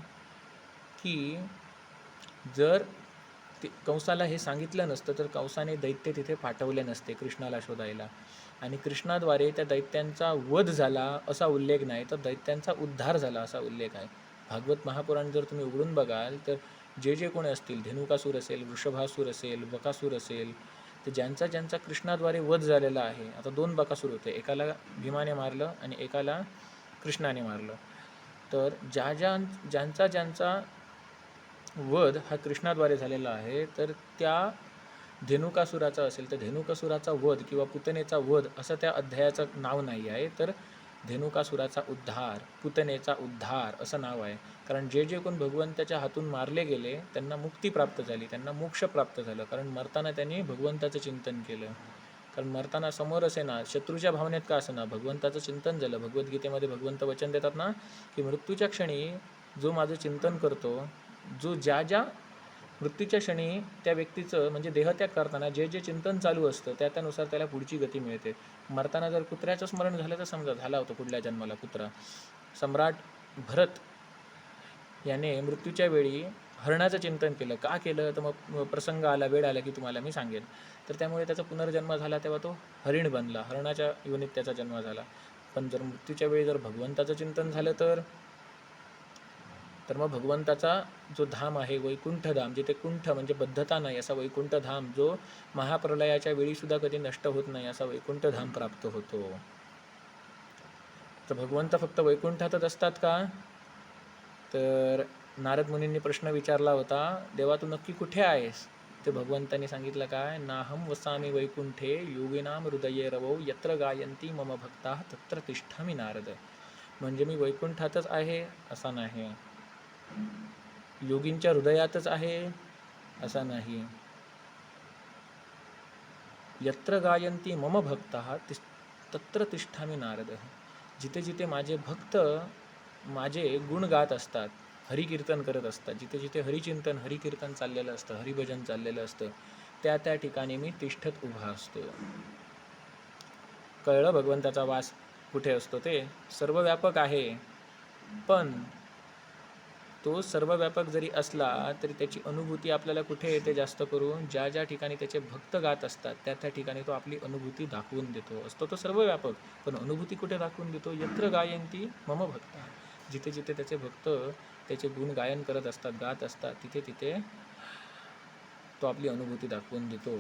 की जर कंसाला हे सांगितलं नसतं तर कंसाने दैत्य तिथे पाठवले नसते कृष्णाला शोधायला, आणि कृष्णाद्वारे त्या दैत्यांचा वध झाला असा उल्लेख नाही, तर दैत्यांचा उद्धार झाला असा उल्लेख आहे. भागवत महापुराण जर तुम्ही उघडून बघाल तर जे कोणी असतील, धेनुकासूर असेल, वृषभासूर असेल, बकासूर असेल, तर ज्यांचा कृष्णाद्वारे वध झालेला आहे. आता 2 बकासूर होते, एकाला भीमाने मारलं आणि एकाला कृष्णाने मारलं. तर ज्यांचा वध हा कृष्णाद्वारे झालेला आहे, तर त्या धेनुकासुराचा असेल तर धेनुकासुराचा वध किंवा पुतनेचा वध असं त्या अध्यायाचं नाव नाही आहे, तर धेनुकासुराचा उद्धार, पुतनेचा उद्धार असं नाव आहे. कारण जे कोण भगवंताच्या हातून मारले गेले त्यांना मुक्ती प्राप्त झाली, त्यांना मोक्ष प्राप्त झालं, कारण मरताना त्यांनी भगवंताचं चिंतन केलं. कारण मरताना समोर असे ना, शत्रूच्या भावनेत का असं ना, भगवंताचं चिंतन झालं. भगवद्गीतेमध्ये भगवंत वचन देतात ना की मृत्यूच्या क्षणी जो माझं चिंतन करतो, जो ज्या मृत्यूच्या क्षणी त्या व्यक्तीचं म्हणजे देहत्याग करताना जे चिंतन चालू असतं त्यानुसार त्याला पुढची गती मिळते. मरताना जर कुत्र्याचं स्मरण झालं तर समजा झाला होता पुढल्या जन्माला कुत्रा. सम्राट भरत याने मृत्यूच्या वेळी हरणाचं चिंतन केलं. का केलं? तर मग प्रसंग आला, वेळ आला की तुम्हाला मी सांगेन. तर त्यामुळे त्याचा पुनर्जन्म झाला, तेव्हा तो हरिण बनला, हरणाच्या योनीत त्याचा जन्म झाला. पण जर मृत्यूच्या वेळी जर भगवंताचं चिंतन झालं तर मग भगवंताचा जो धाम आहे वैकुंठधाम, जिथे कुंठ म्हणजे बद्धता नाही असा वैकुंठधाम, जो महाप्रलयाच्या वेळीसुद्धा कधी नष्ट होत नाही असा वैकुंठधाम प्राप्त होतो. तर भगवंत फक्त वैकुंठातच असतात का? तर नारद मुनींनी प्रश्न विचारला होता, देवा तू नक्की कुठे आहेस? ते भगवंतांनी सांगितलं काय, नाहम वसामी वैकुंठे योगिनाम हृदये रवो यत्र गायंती मम भक्ता तत्र तिष्ठामि नारद. म्हणजे मी वैकुंठातच आहे असा नाही, योगींच्या हृदयातच आहे असा नाही, यत्र गायंती मम भक्ता तत्र तिष्ठामि नारद. जिथे जिथे माझे भक्त माझे गुण गात असतात, हरिकीर्तन करत असतात, जिथे जिथे हरिचिंतन हरिकीर्तन चाललेलं असतं, हरिभजन चाललेलं असतं, त्या ठिकाणी मी तिष्ठत उभा असतो. कळलं भगवंताचा वास कुठे असतो? ते सर्वव्यापक आहे, पण तो सर्वव्यापक जरी असला तरी त्याची अनुभूती आपल्याला कुठे येते? जास्त करून ज्या ठिकाणी त्याचे भक्त गात असतात त्या ठिकाणी तो आपली अनुभूती दाखवून देतो. असतो तो सर्वव्यापक, पण अनुभूती कुठे दाखवून देतो? यत्र गायंती मम भक्ता. जिथे जिथे त्याचे भक्त त्याचे गुण गायन करत असतात, गात असतात, तिथे तिथे तो आपली अनुभूती दाखवून देतो.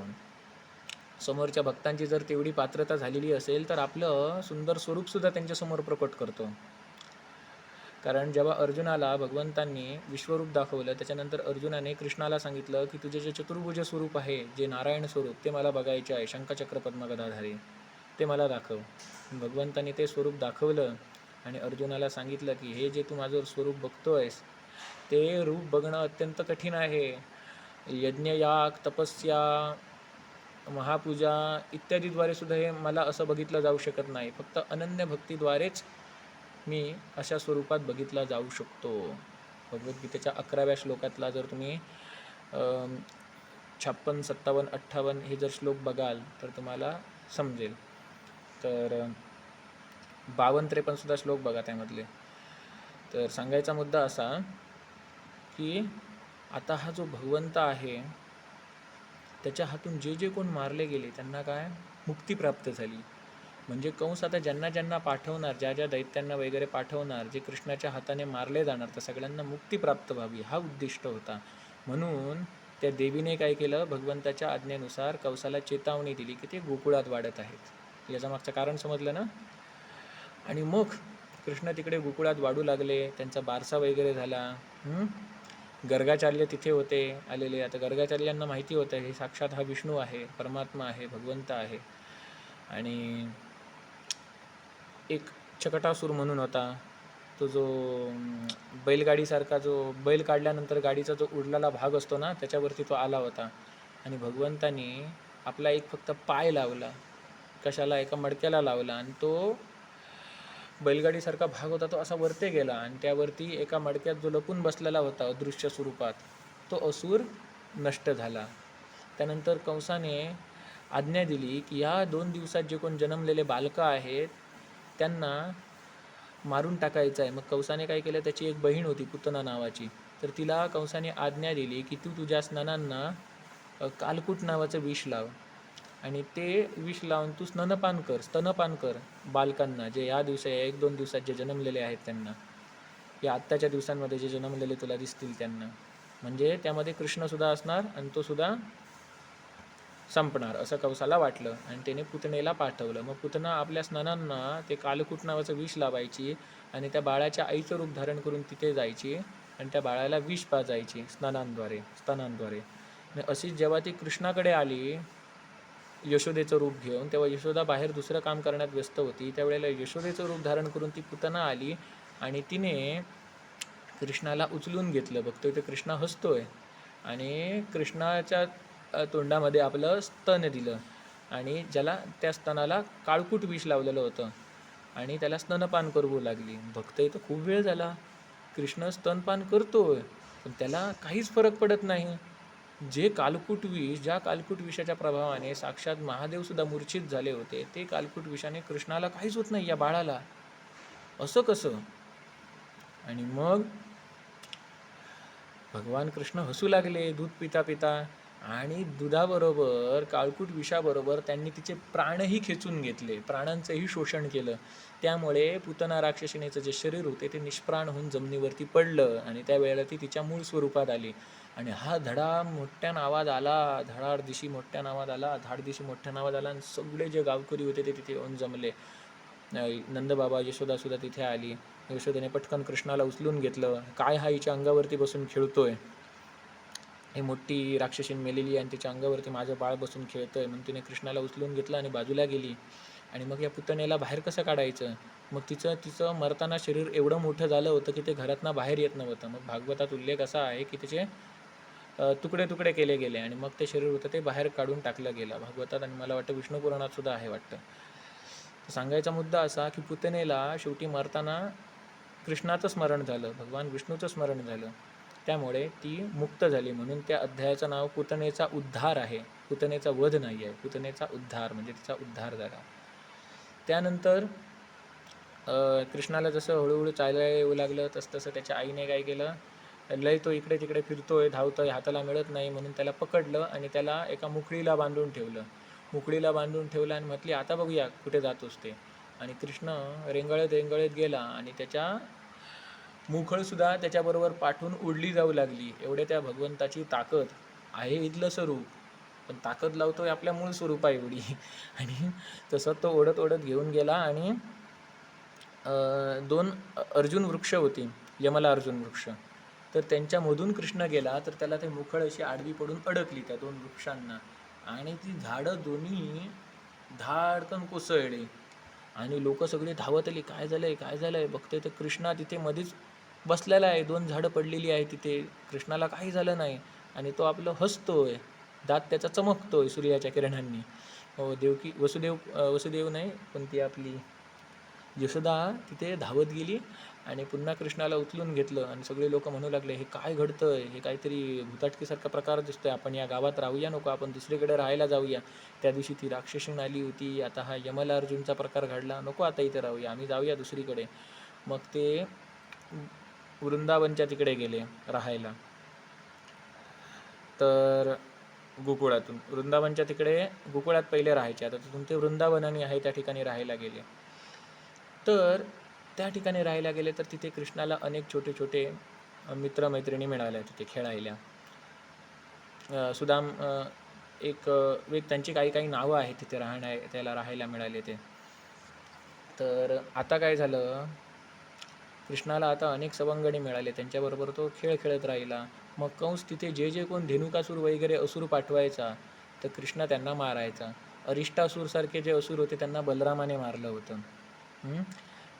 समोरच्या भक्तांची जर तेवढी पात्रता झालेली असेल तर आपलं सुंदर स्वरूपसुद्धा त्यांच्यासमोर प्रकट करतो. कारण जेव्हा अर्जुनाला भगवंतांनी विश्वरूप दाखवलं, त्याच्यानंतर अर्जुनाने कृष्णाला सांगितलं की तुझे जे चतुर्भुज स्वरूप आहे, जे नारायण स्वरूप, ते मला बघायचे आहे, शंखचक्र पद्मगदाधारी, ते मला दाखव. भगवंतांनी ते स्वरूप दाखवलं आणि अर्जुनाला सांगितलं की हे जे तू माझं स्वरूप बघतोयस ते रूप बघणं अत्यंत कठीण आहे. यज्ञयाग, तपस्या, महापूजा इत्यादीद्वारे सुद्धा हे मला असं बघितलं जाऊ शकत नाही. फक्त अनन्य भक्तीद्वारेच मी अशा स्वरूपात बघितला जाऊ शकतो. भगवद्गीतेच्या 11व्या श्लोकातला जर तुम्ही 56, 57, 58 हे जर श्लोक बघाल तर तुम्हाला समजेल. तर 52, 53 सुद्धा श्लोक बघा त्यामधले. तर सांगायचा मुद्दा असा की आता हा जो भगवंत आहे त्याच्या हातून जे जे कोण मारले गेले त्यांना काय मुक्ती प्राप्त झाली. म्हणजे कंस आता ज्यांना ज्यांना पाठवणार, ज्या ज्या दैत्यांना वगैरे पाठवणार, जे कृष्णाच्या हाताने मारले जाणार, त्या सगळ्यांना मुक्ती प्राप्त व्हावी हा उद्दिष्ट होता. म्हणून त्या देवीने काय केलं, भगवंताच्या आज्ञेनुसार कंसाला चेतावणी दिली की ते गोकुळात वाढत आहेत. याचं मागचं कारण समजलं ना. आणि मग कृष्ण तिकडे गोकुळात वाढू लागले, त्यांचा बारसा वगैरे झाला. गर्गाचार्य तिथे होते आलेले. आता गर्गाचार्यांना माहिती होतं हे साक्षात हा विष्णू आहे, परमात्मा आहे, भगवंत आहे. आणि एक चकटासूर म्हणून होता, तो जो बैलगाडीसारखा, जो बैल काढल्यानंतर गाडीचा जो उरलेला भाग असतो ना, त्याच्यावरती तो आला होता. आणि भगवंतानी आपला एक फक्त पाय लावला, कशाला, एका मडक्याला लावला, आणि तो बैलगाडीसारखा भाग होता तो असा वरते गेला, आणि त्यावरती एका मडक्यात जो लपून बसलेला होता अदृश्य स्वरूपात, तो असुर नष्ट झाला. त्यानंतर कंसाने आज्ञा दिली की या 2 दिवसात जे कोण जन्मलेले बालकं आहेत त्यांना मारून टाकायचं आहे. मग कंसाने काय केलं, त्याची एक बहीण होती पुतना नावाची, तर तिला कंसाने आज्ञा दिली की तू तुझ्या स्नानांना कालकूट नावाचं विष लाव, आणि ते विष लावून तू स्तनपान कर बालकांना, जे या दिवसा 1-2 दिवसात जे जन्मलेले आहेत त्यांना, या आत्ताच्या दिवसांमध्ये जे जन्मलेले तुला दिसतील त्यांना. म्हणजे त्यामध्ये कृष्णसुद्धा असणार आणि तो सुद्धा संपणार असं कंसाला वाटलं, आणि त्याने पुतणेला पाठवलं. मग पुतना आपल्या स्नानांना ते कालकूट नावाचं विष लावायची, आणि त्या बाळाच्या आईचं रूप धारण करून तिथे जायची, आणि त्या बाळाला विष पाजायची स्तनांद्वारे. आणि अशीच जेव्हा ती कृष्णाकडे आली यशोदेचं रूप घेऊन, तेव्हा यशोदा बाहेर दुसरं काम करण्यात व्यस्त होती. त्यावेळेला यशोदेचं रूप धारण करून ती पुतना आली, आणि तिने कृष्णाला उचलून घेतलं. बघतोय ते कृष्णा हसतोय, आणि कृष्णाच्या तोंडामध्ये आपलं स्तन दिलं, आणि ज्याला त्या स्तनाला काळकूट विष लावलेलं होतं, आणि त्याला स्तनपान करू लागली. बघतोय तर खूप वेळ झाला, कृष्ण स्तनपान करतोय, पण त्याला काहीच फरक पडत नाही. जे कालकूट विष, ज्या कालकूट विषाच्या प्रभावाने साक्षात महादेवसुद्धा मूर्छित झाले होते, ते कालकूट विषाने कृष्णाला काहीच होत नाही या बाळाला. असं कसं? आणि मग भगवान कृष्ण हसू लागले दूध पिता पिता, आणि दुधाबरोबर काळकूट विषाबरोबर त्यांनी तिचे प्राणही खेचून घेतले, प्राणांचंही शोषण केलं. त्यामुळे पुतना राक्षसिणीचं जे शरीर होते ते निष्प्राण होऊन जमिनीवरती पडलं, आणि त्यावेळेला ती तिच्या मूळ स्वरूपात आली. आणि हा धडा मोठ्यानं आवाज आला, धाड दिशी मोठ्यानं आवाज आला, आणि सगळे जे गावकरी होते ते तिथे येऊन जमले. नंदबाबा, यशोदासुद्धा तिथे आली. यशोदेने पटकन कृष्णाला उचलून घेतलं. काय हा हिच्या अंगावरती बसून खेळतोय, ही मोठी राक्षसीन मेलेली आणि तिच्या अंगावरती माझं बाळ बसून खेळतोय, म्हणून तिने कृष्णाला उचलून घेतलं आणि बाजूला गेली. आणि मग या पुतणेला बाहेर कसं काढायचं? मग तिचं मरताना शरीर एवढं मोठं झालं होतं की ते घरातनं बाहेर येत नव्हतं. मग भागवतात उल्लेख असा आहे की त्याचे तुकडे तुकडे केले गेले, आणि मग ते शरीर होतं ते बाहेर काढून टाकलं गेलं भागवतात, आणि मला वाटतं विष्णू पुराणात सुद्धा आहे वाटतं. सांगायचा मुद्दा असा की पुतणेला शेवटी मरताना कृष्णाचं स्मरण झालं, भगवान विष्णूचं स्मरण झालं, त्यामुळे ती मुक्त झाली. म्हणून त्या अध्यायाचं नाव पुतनेचा उद्धार आहे. पुतनेचा वध नाही आहे, पुतनेचा उद्धार, म्हणजे तिचा उद्धार झाला. त्यानंतर कृष्णाला जसं हळूहळू चालायला येऊ लागलं तसं त्याच्या आईने काय केलं, लय तो इकडे तिकडे फिरतोय, धावतोय, हाताला मिळत नाही, म्हणून त्याला पकडलं आणि त्याला एका मुकळीला बांधून ठेवलं. आणि म्हटली आता बघूया कुठे जातोस ते. आणि कृष्ण रेंगाळत रेंगाळत गेला, आणि त्याच्या मुखळसुद्धा त्याच्याबरोबर पाठवून उडली जाऊ लागली. एवढे त्या भगवंताची ताकद आहे. इथलं स्वरूप, पण ताकद लावतोय आपल्या मूळ स्वरूपा एवढी. आणि तसं तो ओढत ओढत घेऊन गेला, आणि 2 अर्जुन वृक्ष होती, यमला अर्जुन वृक्ष, तर त्यांच्यामधून कृष्ण गेला, तर त्याला ते मुखळ अशी आडवी पडून अडकली त्या 2 वृक्षांना, आणि ती झाडं दोन्ही धाडकन कोसळली, आणि लोक सगळे धावत आली, काय झालंय बघते तर कृष्णा तिथे मध्येच बसलेला आहे, 2 झाडं पडलेली आहे तिथे, कृष्णाला काही झालं नाही, आणि तो आपलं हसतोय, दात त्याचा चमकतोय सूर्याच्या किरणांनी. देवकी वसुदेव नाही, पण ती आपली यशोदा तिथे धावत गेली, आणि पुन्हा कृष्णाला उचलून घेतलं, आणि सगळे लोक म्हणू लागले हे काय घडतंय, हे काहीतरी भूताटकीसारखा प्रकार दिसतोय, आपण या गावात राहूया नको, आपण दुसरीकडे राहायला जाऊया. त्या दिवशी ती राक्षसीण आली होती, आता हा यमला अर्जुनचा प्रकार घडला, नको आता इथे राहूया, आम्ही जाऊया दुसरीकडे. मग ते वृंदावनच्या तिकडे गेले राहायला. तर गोकुळातून. वृंदावनच्या तिकडे गोकुळात पहिले राहायचे, आता तिथून ते वृंदावनाने आहे त्या ठिकाणी राहायला गेले. तर त्या ठिकाणी राहायला गेले तर तिथे कृष्णाला अनेक छोटे छोटे मित्रमैत्रिणी मिळाल्या तिथे खेळायला. सुदाम एक त्यांची काही काही नावं आहेत तिथे त्याला राहायला मिळाले ते. तर आता काय झालं, कृष्णाला आता अनेक सवंगडी मिळाले, त्यांच्याबरोबर तो खेळ खेळत राहिला. मग कंस तिथे जे जे कोण धेनुकासूर वगैरे असुर पाठवायचा तर कृष्ण त्यांना मारायचा. अरिष्टासूरसारखे जे असुर होते त्यांना बलरामाने मारलं होतं.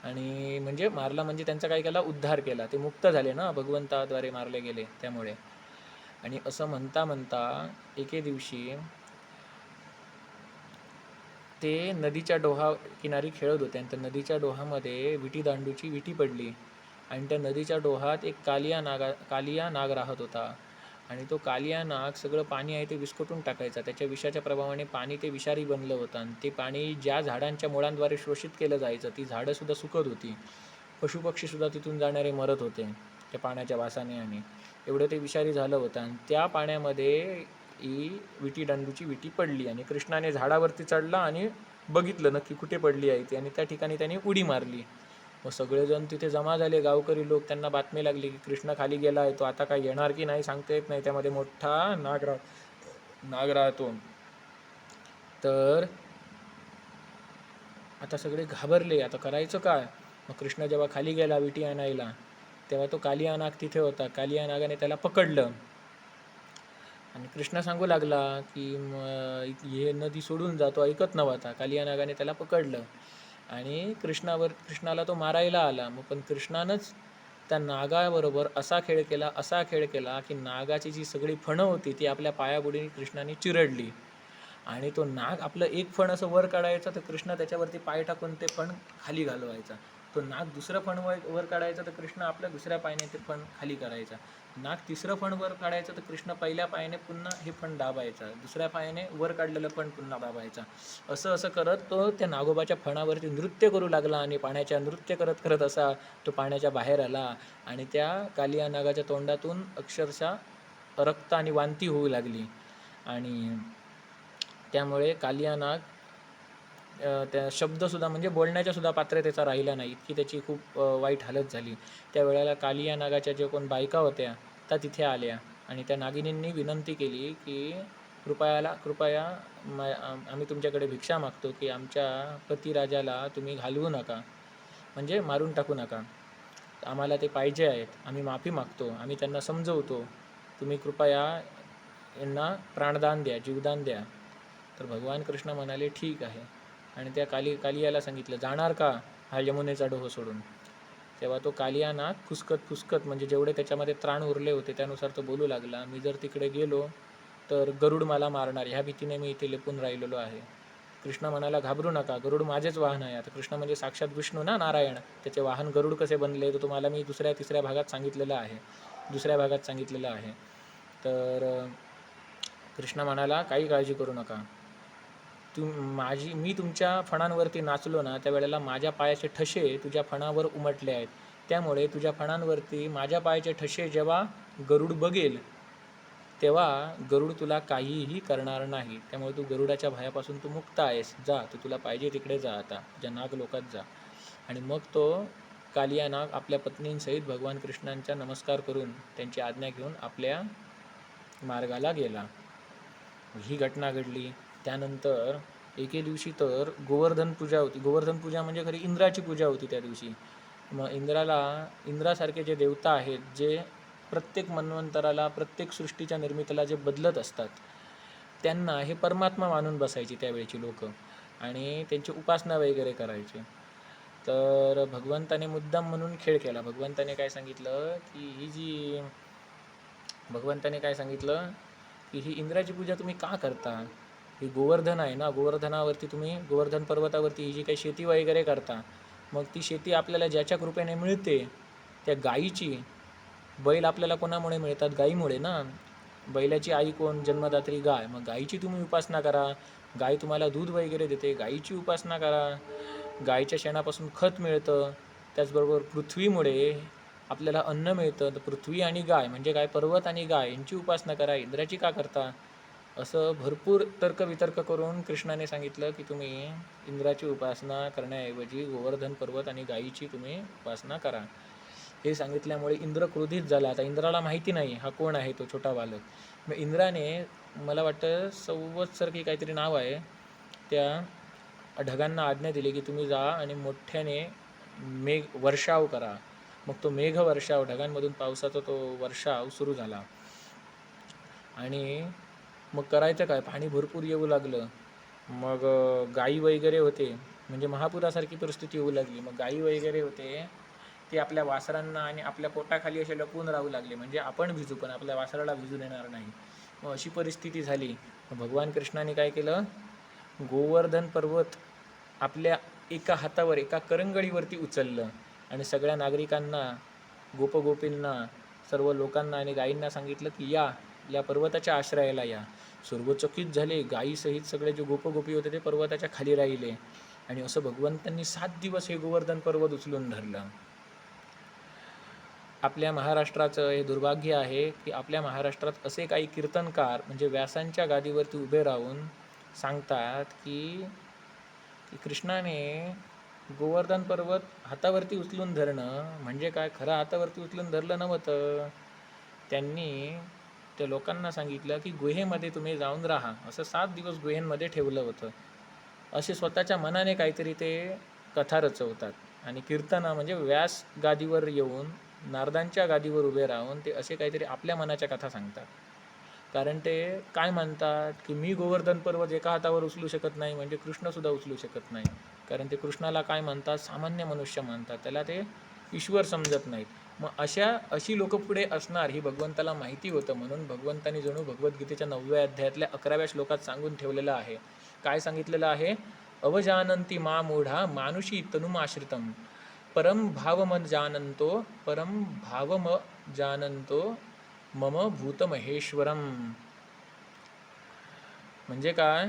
आणि म्हणजे मारला म्हणजे त्यांचा काय केला, उद्धार केला. ते मुक्त झाले ना, भगवंताद्वारे मारले गेले त्यामुळे. आणि असं म्हणता म्हणता एके दिवशी ते नदीच्या डोहा किनारी खेळत होते आणि त्या नदीच्या डोहामध्ये विटी दांडूची विटी पडली आणि त्या नदीच्या डोहात एक कालिया नाग राहत होता. आणि तो कालिया नाग सगळं पाणी आहे ते विस्कटून टाकायचा. त्याच्या विषाच्या प्रभावाने पाणी ते विषारी बनलं होतं आणि ते पाणी ज्या झाडांच्या मुळांद्वारे शोषित केलं जायचं ती झाडंसुद्धा सुकत होती. पशुपक्षीसुद्धा तिथून जाणारे मरत होते त्या पाण्याच्या वासाने. आणि एवढं ते विषारी झालं होतं. आणि त्या पाण्यामध्ये ही विटी दांडूची विटी पडली आणि कृष्णाने झाडावरती चढला आणि बघितलं नक्की कुठे पडली आहे ती, आणि त्या ठिकाणी त्याने उडी मारली. मग सगळेजण तिथे जमा झाले, गावकरी लोक. त्यांना बातमी लागली की कृष्ण खाली गेला आहे, तो आता काय येणार की नाही सांगता येत नाही, त्यामध्ये मोठा नाग राहतो. तर आता सगळे घाबरले, आता करायचं काय. मग कृष्ण जेव्हा खाली गेला विटी आणायला तेव्हा तो कालिया नाग तिथे होता. कालिया नागाने त्याला पकडलं आणि कृष्ण सांगू लागला की हे नदी सोडून जातो, ऐकत नव्हता. कालिया नागाने त्याला पकडलं आणि कृष्णाला तो मारायला आला. मग पण कृष्णानंच त्या नागाबरोबर असा खेळ केला की नागाची जी सगळी फणं होती ती आपल्या पायापुढे कृष्णाने चिरडली. आणि तो नाग आपलं एक फण असं वर काढायचा तर कृष्ण त्याच्यावरती पाय टाकून ते फण खाली घालवायचा. तो नाग दुसरं फण वर काढायचा तर कृष्ण आपल्या दुसऱ्या पायाने ते फण खाली करायचा. नाग तिसरं फण वर काढायचं तर कृष्ण पहिल्या पायाने पुन्हा हे फण दाबायचा, दुसऱ्या पायाने वर काढलेलं फण पुन्हा दाबायचा. असं करत तो त्या नागोबाच्या फणावरती नृत्य करू लागला आणि पाण्याच्या नृत्य करत करत असा तो पाण्याच्या बाहेर आला. आणि त्या कालिया नागाच्या तोंडातून अक्षरशः रक्त आणि वांती होऊ लागली. आणि त्यामुळे कालिया नाग त्या शब्दसुद्धा म्हणजे बोलण्याच्यासुद्धा पात्रतेचा राहिला नाही, इतकी त्याची खूप वाईट हालत झाली. त्यावेळेला कालिया नागाच्या जे कोण बायका होत्या त्या तिथे आल्या आणि त्या नागिनींनी विनंती केली की कृपया आम्ही तुमच्याकडे भिक्षा मागतो की आमच्या पतिराजाला तुम्ही घालवू नका, म्हणजे मारून टाकू नका. आम्हाला ते पाहिजे आहेत, आम्ही माफी मागतो, आम्ही त्यांना समजवतो, तुम्ही कृपया यांना प्राणदान द्या, जीवदान द्या. तर भगवान कृष्ण म्हणाले ठीक आहे. आणि त्या कालियाला सांगितलं जाणार का हा यमुनेचा डोह सोडून. तेव्हा तो कालिया नाग फुसकत म्हणजे जेवढे त्याच्यामध्ये त्राण उरले होते त्यानुसार तो बोलू लागला, मी जर तिकडे गेलो तर गरुड मला मारणार, ह्या भीतीने मी इथे लपून राहिलेलो आहे. कृष्ण म्हणाला घाबरू नका, गरुड माझेच वाहन आहे. आता कृष्ण म्हणजे साक्षात विष्णू ना, नारायण, त्याचे वाहन गरुड कसे बनले तर तुम्हाला मी तिसऱ्या भागात सांगितलेलं आहे. तर कृष्ण म्हणाला काही काळजी करू नका, मी तुमच्या फणांवरती नाचलो ना त्यावेळेला माझ्या पायाचे ठसे तुझ्या फणावर उमटले आहेत, त्यामुळे तुझ्या फणांवरती माझ्या पायाचे ठसे जेव्हा गरुड बघेल तेव्हा गरुड तुला काहीही करणार नाही. त्यामुळे तू गरुडाच्या भयापासून तू मुक्त आहेस, जा तू तुला पाहिजे तिकडे जा, आता तुझ्या नाग लोकात जा. आणि मग तो कालिया नाग आपल्या पत्नींसहित भगवान कृष्णांचा नमस्कार करून त्यांची आज्ञा घेऊन आपल्या मार्गाला गेला. ही घटना घडली. त्यानंतर एके दिवशी तर गोवर्धन पूजा होती. गोवर्धन पूजा म्हणजे खरी इंद्राची पूजा होती त्या दिवशी. मग इंद्रासारखे जे देवता आहेत, जे प्रत्येक मन्वंतराला, प्रत्येक सृष्टीच्या निर्मितीला जे बदलत असतात, त्यांना हे परमात्मा मानून बसायचे त्यावेळेची लोक आणि त्यांची उपासना वगैरे करायचे. तर भगवंताने मुद्दाम म्हणून खेळ केला. भगवंताने काय सांगितलं की ही इंद्राची पूजा तुम्ही का करता. ही गोवर्धन आहे ना, गोवर्धनावरती तुम्ही गोवर्धन पर्वतावरती ही जी काही शेती वगैरे करता, मग ती शेती आपल्याला ज्याच्या कृपेने मिळते, त्या गायीची, बैल आपल्याला कोणामुळे मिळतात, गायीमुळे ना. बैलाची आई कोण, जन्मदात्री गाय. मग गायीची तुम्ही उपासना करा, गाय तुम्हाला दूध वगैरे देते, गायीची उपासना करा. गायीच्या शेणापासून खत मिळतं, त्याचबरोबर पृथ्वीमुळे आपल्याला अन्न मिळतं. तर पृथ्वी आणि गाय म्हणजे काय, पर्वत आणि गाय यांची उपासना करा, इंद्राची का करता. असं भरपूर तर्कवितर्क करून कृष्णाने सांगितलं की तुम्ही इंद्राची उपासना करण्याऐवजी गोवर्धन पर्वत आणि गायीची तुम्ही उपासना करा. हे सांगितल्यामुळे इंद्र क्रोधित झाला. आता इंद्राला माहिती नाही हा कोण आहे तो छोटा बालक. मग इंद्राने, मला वाटतं संवत्सर की काहीतरी नाव आहे, त्या ढगांना आज्ञा दिली की तुम्ही जा आणि मोठ्याने मेघ वर्षाव करा. मग तो मेघ वर्षाव, ढगांमधून पावसाचा तो वर्षाव सुरू झाला. आणि मग करायचं काय, पाणी भरपूर येऊ लागलं. मग गायी वगैरे होते, म्हणजे महापुरासारखी परिस्थिती येऊ लागली. मग गायी वगैरे होते ते आपल्या वासरांना आणि आपल्या पोटाखाली असे लपून राहू लागले, म्हणजे आपण भिजू पण आपल्या वासराला भिजून येणार नाही. मग अशी परिस्थिती झाली. भगवान कृष्णाने काय केलं, गोवर्धन पर्वत आपल्या एका हातावर, एका करंगळीवरती उचललं आणि सगळ्या नागरिकांना, गोपगोपींना, सर्व लोकांना आणि गायींना सांगितलं की या पर्वताच्या आश्रयाला या. सर्व चकित झाले. गायीसहित सगळे जे गोपगोपी होते ते पर्वताच्या खाली राहिले. आणि असं भगवंतांनी 7 दिवस हे गोवर्धन पर्वत उचलून धरलं. आपल्या महाराष्ट्राचं हे दुर्भाग्य आहे की आपल्या महाराष्ट्रात असे काही कीर्तनकार म्हणजे व्यासांच्या गादीवरती उभे राहून सांगतात की कृष्णाने गोवर्धन पर्वत हातावरती उचलून धरणं म्हणजे काय, खरं हातावरती उचलून धरलं नव्हतं. त्यांनी त्या लोकांना सांगितलं की गुहेमध्ये तुम्ही जाऊन राहा, असं 7 दिवस गुहेमध्ये ठेवलं होतं. असे स्वतःच्या मनाने काहीतरी ते कथा रचवतात. आणि कीर्तना म्हणजे व्यास गादीवर येऊन, नारदांच्या गादीवर उभे राहून ते असे काहीतरी आपल्या मनाच्या कथा सांगतात. कारण ते काय म्हणतात की मी गोवर्धन पर्वत एका हातावर उचलू शकत नाही, म्हणजे कृष्णसुद्धा उचलू शकत नाही. कारण ते कृष्णाला काय म्हणतात, सामान्य मनुष्य म्हणतात, त्याला ते ईश्वर समजत नाहीत. मग अशी लोक पुढे असणार ही भगवंताला माहिती होतं. म्हणून भगवंतानी जणू भगवद्गीतेच्या 9व्या अध्यायातल्या 11व्या श्लोकात सांगून ठेवलेलं आहे. काय सांगितलेलं आहे, अवजानंती मा मूढा मानुषी तनुमाश्रितम परम भावम जानंतो मम भूतमहेश्वरम. म्हणजे काय,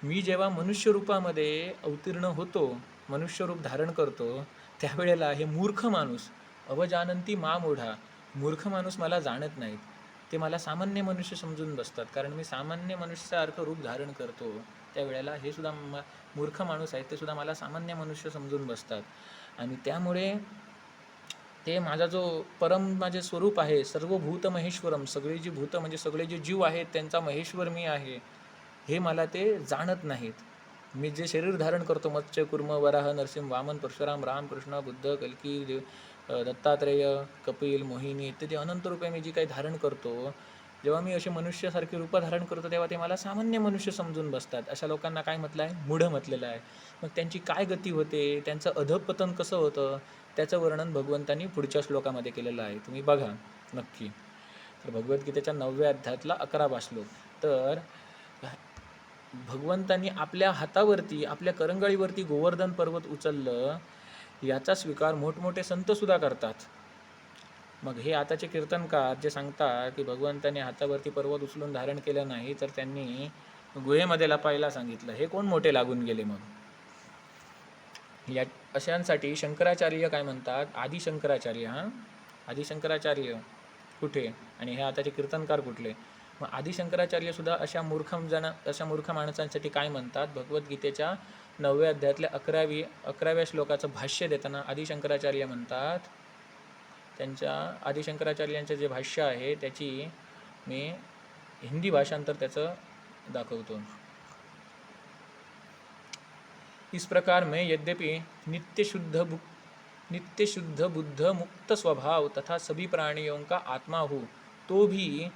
मी जेव्हा मनुष्य रूपामध्ये अवतीर्ण होतो, मनुष्य रूप धारण करतो, त्यावेळेला हे मूर्ख माणूस, अवजानंती मा मूढा, मूर्ख माणूस मला जाणत नाहीत. ते मला सामान्य मनुष्य समजून बसतात, कारण मी सामान्य मनुष्यासारखं रूप धारण करतो. त्यावेळेला हे सुद्धा मूर्ख माणूस आहेत, ते सुद्धा मला सामान्य मनुष्य समजून बसतात. आणि त्यामुळे ते माझा जो माझे स्वरूप आहे, सर्व भूत महेश्वरम, सगळी जी भूत म्हणजे सगळे जे जीव आहेत त्यांचा महेश्वर मी आहे, हे मला ते जाणत नाहीत. मी जे शरीर धारण करतो, मत्स्य कुर्म वराह नरसिंह वामन परशुराम राम कृष्ण बुद्ध कल्की दत्तात्रेय कपिल मोहिनी इत्यादी अनंत रूपे मी जी काही धारण करतो, जेव्हा मी असे मनुष्यासारखी रूप धारण करतो तेव्हा ते मला सामान्य मनुष्य समजून बसतात. अशा लोकांना काय म्हटलं आहे, मूढ म्हटलेलं आहे. मग त्यांची काय गती होते, त्यांचं अधपतन कसं होतं, त्याचं वर्णन भगवंतांनी पुढच्या श्लोकामध्ये केलेलं आहे. तुम्ही बघा नक्की. तर भगवद्गीतेच्या 9व्या अध्यायातला 11वा श्लोक. तर भगवंतांनी आपल्या हातावरती, आपल्या करंगळीवरती गोवर्धन पर्वत उचललं, याचा स्वीकार मोठमोठे संतसुद्धा करतात. मग हे आताचे कीर्तनकार जे सांगतात की भगवंतांनी हातावरती पर्वत उचलून धारण केलं नाही, तर त्यांनी गुहेमध्ये लपायला सांगितलं, हे कोण मोठे लागून गेले. मग या अशांसाठी शंकराचार्य काय म्हणतात, आदिशंकराचार्य. आदिशंकराचार्य कुठे आणि हे आताचे कीर्तनकार कुठले. मग आदिशंकराचार्य सुद्धा अशा मूर्ख माणसांसाठी काय म्हणतात, भगवद्गीतेच्या 9व्या अध्यायातल्या 11व्या श्लोकाचं भाष्य देताना आदिशंकराचार्य म्हणतात, आदिशंकराचार्यांचं जे भाष्य आहे त्याची मी हिंदी भाषांतर त्याचं दाखवतो. इस प्रकार में यद्यपि नित्य शुद्ध बुद्ध मुक्त स्वभाव तथा सभी प्राणियों का आत्मा हो, तो भी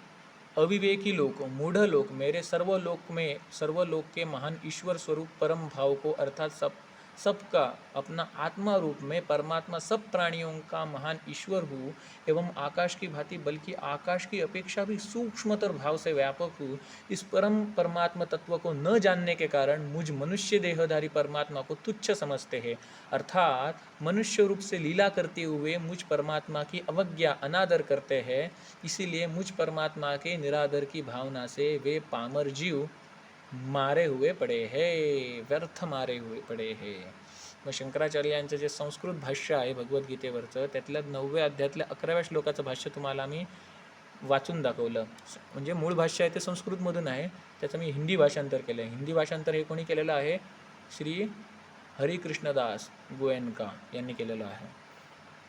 अविवेकी लोग, मूढ़ लोग मेरे सर्वलोक के महान ईश्वर स्वरूप परम भाव को अर्थात सबका अपना आत्मा रूप में परमात्मा सब प्राणियों का महान ईश्वर हो एवं आकाश की भांति बल्कि आकाश की अपेक्षा भी सूक्ष्मतर भाव से व्यापक हो, इस परमात्मा तत्व को न जानने के कारण मुझ मनुष्य देहधारी परमात्मा को तुच्छ समझते हैं। अर्थात मनुष्य रूप से लीला करते हुए मुझ परमात्मा की अवज्ञा अनादर करते हैं, इसीलिए मुझ परमात्मा के निरादर की भावना से वे पामर जीव मारे हुए पडे हे, व्यर्थ मारे हुए पडे हे. मग शंकराचार्यांचं जे संस्कृत भाष्य आहे भगवद्गीतेवरचं, त्यातल्या 9व्या अध्यायातल्या 11व्या श्लोकाचं भाष्य तुम्हाला मी वाचून दाखवलं. म्हणजे मूळ भाष्य आहे ते संस्कृतमधून आहे, त्याचं मी हिंदी भाषांतर केलं आहे. हिंदी भाषांतर हे कोणी केलेलं आहे? श्री हरिकृष्णदास गोयनका यांनी केलेलं आहे.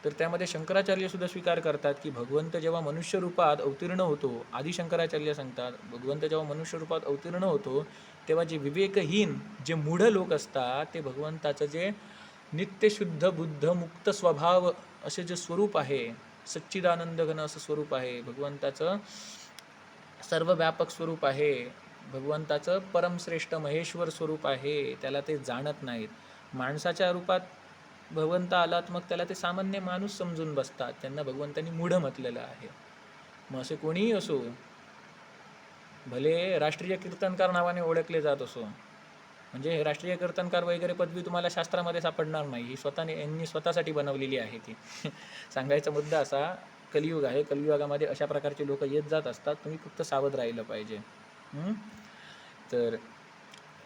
तर त्यामध्ये शंकराचार्य सुद्धा स्वीकार करतात की भगवंत जेव्हा मनुष्य रूपात अवतीर्ण होतो, आदी शंकराचार्य सांगतात भगवंत जेव्हा मनुष्य रूपात अवतीर्ण होतो तेव्हा जे विवेकहीन जे मूढ लोक असतात ते भगवंताचं जे नित्यशुद्ध बुद्ध मुक्त स्वभाव असे जे स्वरूप आहे, सच्चिदानंद घन असं स्वरूप आहे भगवंताचं, सर्व व्यापक स्वरूप आहे भगवंताचं, परमश्रेष्ठ महेश्वर स्वरूप आहे, त्याला ते जाणत नाहीत. माणसाच्या रूपात भगवंत आलात मग त्याला ते सामान्य माणूस समजून बसतात, त्यांना भगवंतांनी मूढ म्हटलेलं आहे. मग असे कोणीही असो, भले राष्ट्रीय कीर्तनकार नावाने ओळखले जात असो, म्हणजे हे राष्ट्रीय कीर्तनकार वगैरे पदवी तुम्हाला शास्त्रामध्ये सापडणार नाही, ही यांनी स्वतःसाठी बनवलेली आहे ती. सांगायचा मुद्दा असा, कलियुग आहे, कलियुगामध्ये अशा प्रकारचे लोक येत जात असतात, तुम्ही फक्त सावध राहिलं पाहिजे. तर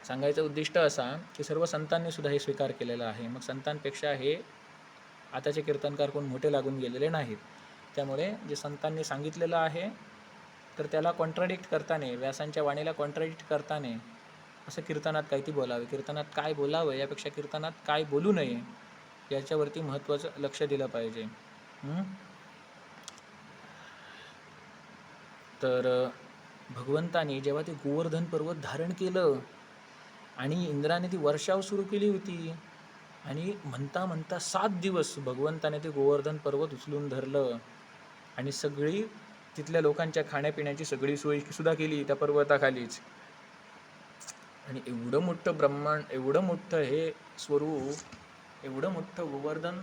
सांगायचं उद्दिष्ट असा की सर्व संतांनी सुद्धा हे स्वीकार केलेलं आहे. मग संतांपेक्षा हे आताचे कीर्तनकार कोण मोठे लागून गेलेले नाहीत. त्यामुळे जे संतांनी सांगितलेलं आहे तर त्याला कॉन्ट्राडिक्ट करताना, व्यासांच्या वाणीला कॉन्ट्राडिक्ट करताना असं कीर्तनात काय ती बोलावे, कीर्तनात काय बोलावं यापेक्षा कीर्तनात काय बोलू नये याच्यावरती महत्त्वाचं लक्ष दिलं पाहिजे. तर भगवंताने जेव्हा ते गोवर्धन पर्वत धारण केलं आणि इंद्राने ती वर्षाव सुरू केली होती आणि म्हणता म्हणता 7 दिवस भगवंताने ते गोवर्धन पर्वत उचलून धरलं आणि सगळी तिथल्या लोकांच्या खाण्यापिण्याची सगळी सोय सुद्धा केली त्या पर्वताखालीच. आणि एवढं मोठं ब्रह्मांड, एवढं मोठं हे स्वरूप, एवढं मोठं गोवर्धन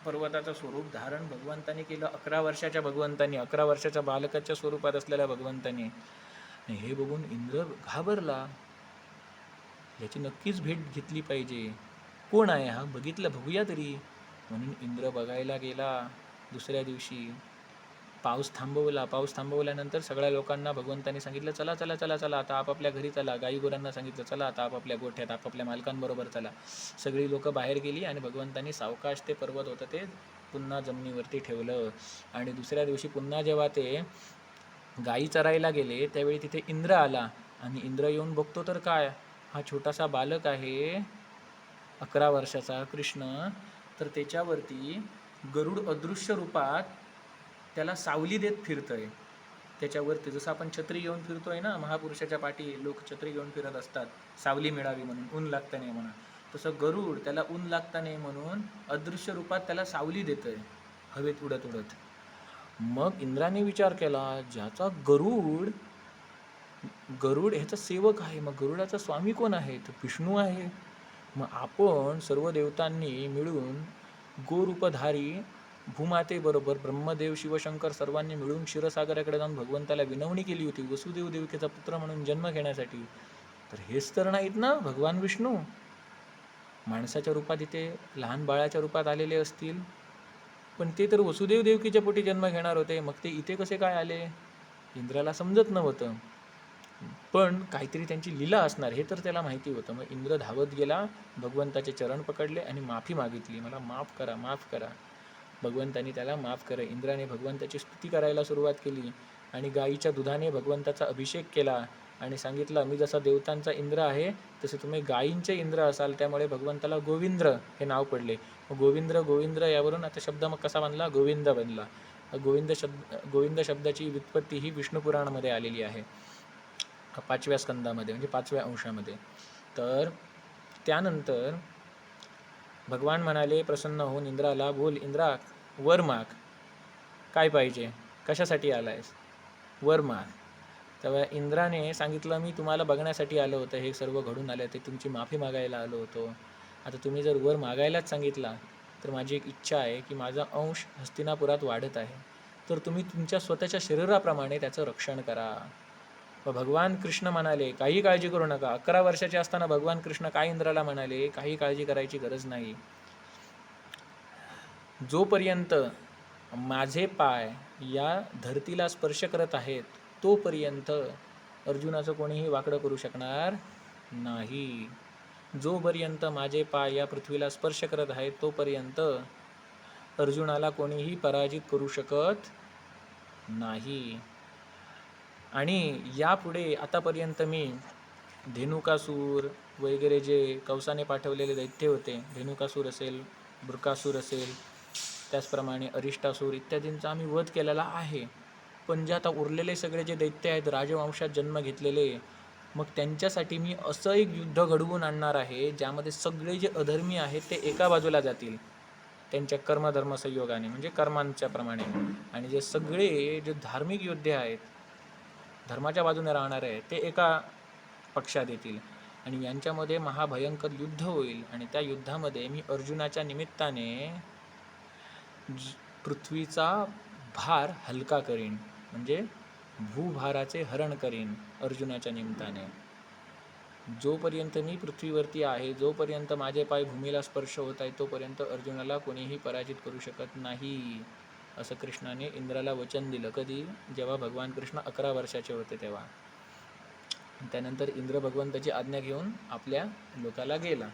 पर्वताचं स्वरूप धारण भगवंतानी केलं 11 वर्षाच्या भगवंतानी, 11 वर्षाच्या बालकाच्या स्वरूपात असलेल्या भगवंतानी. आणि हे बघून इंद्र घाबरला, याची नक्कीच भेट घेतली पाहिजे, कोण आहे हा, बघितलं बघूया तरी. म्हणून इंद्र बघायला गेला. दुसऱ्या दिवशी पाऊस थांबवला. पाऊस थांबवल्यानंतर सगळ्या लोकांना भगवंतांनी सांगितलं चला चला चला चला आता आपापल्या घरी चला. गाई गुरांना सांगितलं चला आता आपापल्या गोठ्यात आपापल्या मालकांबरोबर चला. सगळी लोक बाहेर गेली आणि भगवंतांनी सावकाश ते पर्वत होतं ते पुन्हा जमिनीवरती ठेवलं. आणि दुसऱ्या दिवशी पुन्हा जेव्हा ते गाई चरायला गेले त्यावेळी तिथे इंद्र आला. आणि इंद्र येऊन बघतो तर काय, हा छोटासा बालक आहे 11 वर्षाचा कृष्ण, तर त्याच्यावरती गरुड अदृश्य रूपात त्याला सावली देत फिरतंय. त्याच्यावरती जसं आपण छत्री घेऊन फिरतोय ना, महापुरुषाच्या पाठी लोक छत्री घेऊन फिरत असतात सावली मिळावी म्हणून, ऊन लागतं नाही म्हणून, तसं गरुड त्याला ऊन लागतं नाही म्हणून अदृश्य रूपात त्याला सावली देतंय हवेत उडत उडत. मग इंद्राने विचार केला, ज्याचा गरुड ह्याचा सेवक आहे, मग गरुडाचा स्वामी कोण आहे, तर विष्णू आहे. मग आपण सर्व देवतांनी मिळून गोरूपधारी भूमातेबरोबर ब्रह्मदेव शिवशंकर सर्वांनी मिळून क्षीरसागराकडे जाऊन भगवंताला विनवणी केली होती वसुदेव देवकीचा पुत्र म्हणून जन्म घेण्यासाठी. तर हेच तर नाहीत ना भगवान विष्णू, माणसाच्या रूपात इथे लहान बाळाच्या रूपात आलेले असतील, पण ते तर वसुदेव देवकीच्या पोटी जन्म घेणार होते, मग ते इथे कसे काय आले इंद्राला समजत नव्हतं. पण काहीतरी त्यांची लीला असणार हे तर त्याला माहिती होतं. मग इंद्र धावत गेला, भगवंताचे चरण पकडले आणि माफी मागितली, मला माफ करा माफ करा. भगवंतानी त्याला माफ करे. इंद्राने भगवंताची स्तुती करायला सुरुवात केली आणि गाईच्या दुधाने भगवंताचा अभिषेक केला आणि सांगितलं मी जसा देवतांचा इंद्र आहे तसे तुम्ही गायींचे इंद्र असाल, त्यामुळे भगवंताला गोविंद्र हे नाव पडले. गोविंद्र यावरून आता शब्द मग कसा बनला, गोविंद बनला. गोविंद शब्दाची व्युत्पत्ती ही विष्णू पुराणामध्ये आलेली आहे 5व्या स्कंदामध्ये, म्हणजे 5व्या अंशामध्ये. तर त्यानंतर भगवान म्हणाले प्रसन्न होऊन इंद्राला, बोल इंद्रा वर माग, काय पाहिजे, कशासाठी आलायस, वर माग. तेव्हा इंद्राने सांगितलं मी तुम्हाला बघण्यासाठी आलो होतं, हे सर्व घडून आलं ते तुमची माफी मागायला आलो होतो. आता तुम्ही जर वर मागायलाच सांगितला तर माझी एक इच्छा आहे की माझा अंश हस्तिनापुरात वाढत आहे, तर तुम्ही तुमच्या स्वतःच्या शरीराप्रमाणे त्याचं रक्षण करा. व भगवान कृष्ण म्हणाले काही काळजी करू नका. 11 वर्षाचे असताना भगवान कृष्ण काय इंद्राला म्हणाले, काही काळजी करायची गरज नाही. जोपर्यंत माझे पाय या धरतीला स्पर्श करत आहेत तोपर्यंत अर्जुनाचं कोणीही वाकडं करू शकणार नाही. जोपर्यंत माझे पाय या पृथ्वीला स्पर्श करत आहेत तोपर्यंत अर्जुनाला कोणीही पराजित करू शकत नाही. आणि यापुढे आतापर्यंत मी धेनुकासूर वगैरे जे कंसाने पाठवलेले दैत्य होते, धेनुकासूर असेल, बृकासूर असेल, त्याचप्रमाणे अरिष्टासूर इत्यादींचा आम्ही वध केलेला आहे. पण जे आता उरलेले सगळे जे दैत्य आहेत, राजवंशात जन्म घेतलेले, मग त्यांच्यासाठी मी असं एक युद्ध घडवून आणणार आहे ज्यामध्ये सगळे जे अधर्मी आहेत ते एका बाजूला जातील त्यांच्या कर्मधर्म संयोगाने, म्हणजे कर्मांच्या प्रमाणे, आणि जे सगळे जे धार्मिक योद्धे आहेत, धर्माच्या बाजूने राहणारे आहेत, ते एका पक्षात येतील आणि यांच्यामध्ये महाभयंकर युद्ध होईल. आणि त्या युद्धामध्ये मी अर्जुनाच्या निमित्ताने पृथ्वीचा भार हलका करीन, म्हणजे भूभाराचे हरण करीन अर्जुनाच्या निमित्ताने. जोपर्यंत मी पृथ्वीवरती आहे, जोपर्यंत माझे पाय भूमीला स्पर्श होत आहे, तोपर्यंत अर्जुनाला कोणीही पराजित करू शकत नाही, असं कृष्णाने इंद्राला वचन दिलं. कधी? जेव्हा भगवान कृष्ण 11 वर्षाचे होते तेव्हा. त्यानंतर इंद्र भगवंताची आज्ञा घेऊन आपल्या लोकाला गेला.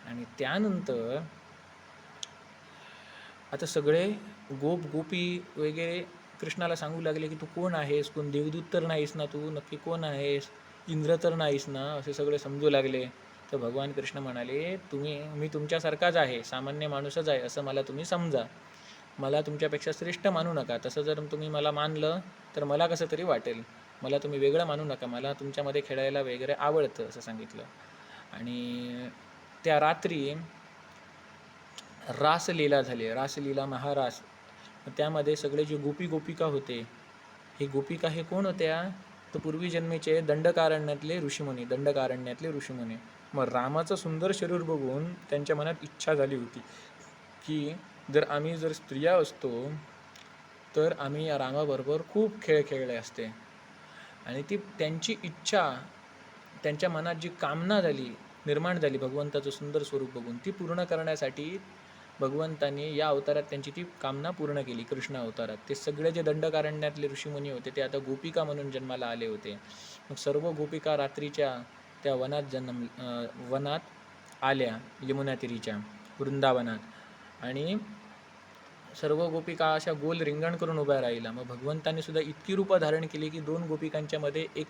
आणि त्यानंतर आता सगळे गोप गोपी वगैरे कृष्णाला सांगू लागले की तू कोण आहेस, कोण देवदूत तर नाहीस ना, तू नक्की कोण आहेस, इंद्र तर नाहीस ना, असे सगळे समजू लागले. तर भगवान कृष्ण म्हणाले, मी तुमच्यासारखाच आहे, सामान्य माणूसच आहे असं मला तुम्ही समजा, मला तुमच्यापेक्षा श्रेष्ठ मानू नका. तसं जर तुम्ही मला मानलं तर मला कसं तरी वाटेल, मला तुम्ही वेगळं मानू नका, मला तुमच्यामध्ये खेळायला वगैरे आवडतं असं सांगितलं. आणि त्या रात्री रासलीला झाली, रासलीला महारास. त्यामध्ये सगळे जे गोपिका होते, हे गोपिका हे कोण होत्या? तर पूर्वी जन्मीचे दंडकारण्यातले ऋषीमुनी. मग रामाचं सुंदर शरीर बघून त्यांच्या मनात इच्छा झाली होती की आम्ही जर स्त्रिया असतो तर आम्ही या रामाबरोबर खूप खेळ खेळले असते. आणि ती त्यांची इच्छा, त्यांच्या मनात जी कामना निर्माण झाली भगवंताचं सुंदर स्वरूप बघून, ती पूर्ण करण्यासाठी भगवंतांनी या अवतारात त्यांची ती कामना पूर्ण केली. कृष्ण अवतारात ते सगळे जे दंडकारण्यातले ऋषीमुनी होते ते आता गोपिका म्हणून जन्माला आले होते. मग सर्व गोपिका रात्रीच्या त्या वनात आल्या, यमुनातीरीच्या वृंदावनात, आणि सर्व गोपिका अशा गोल रिंगण करून उभ्या राहिला. मग भगवंतांनी सुद्धा इतकी रूपं धारण केली की 2 गोपिकांच्या मध्ये एक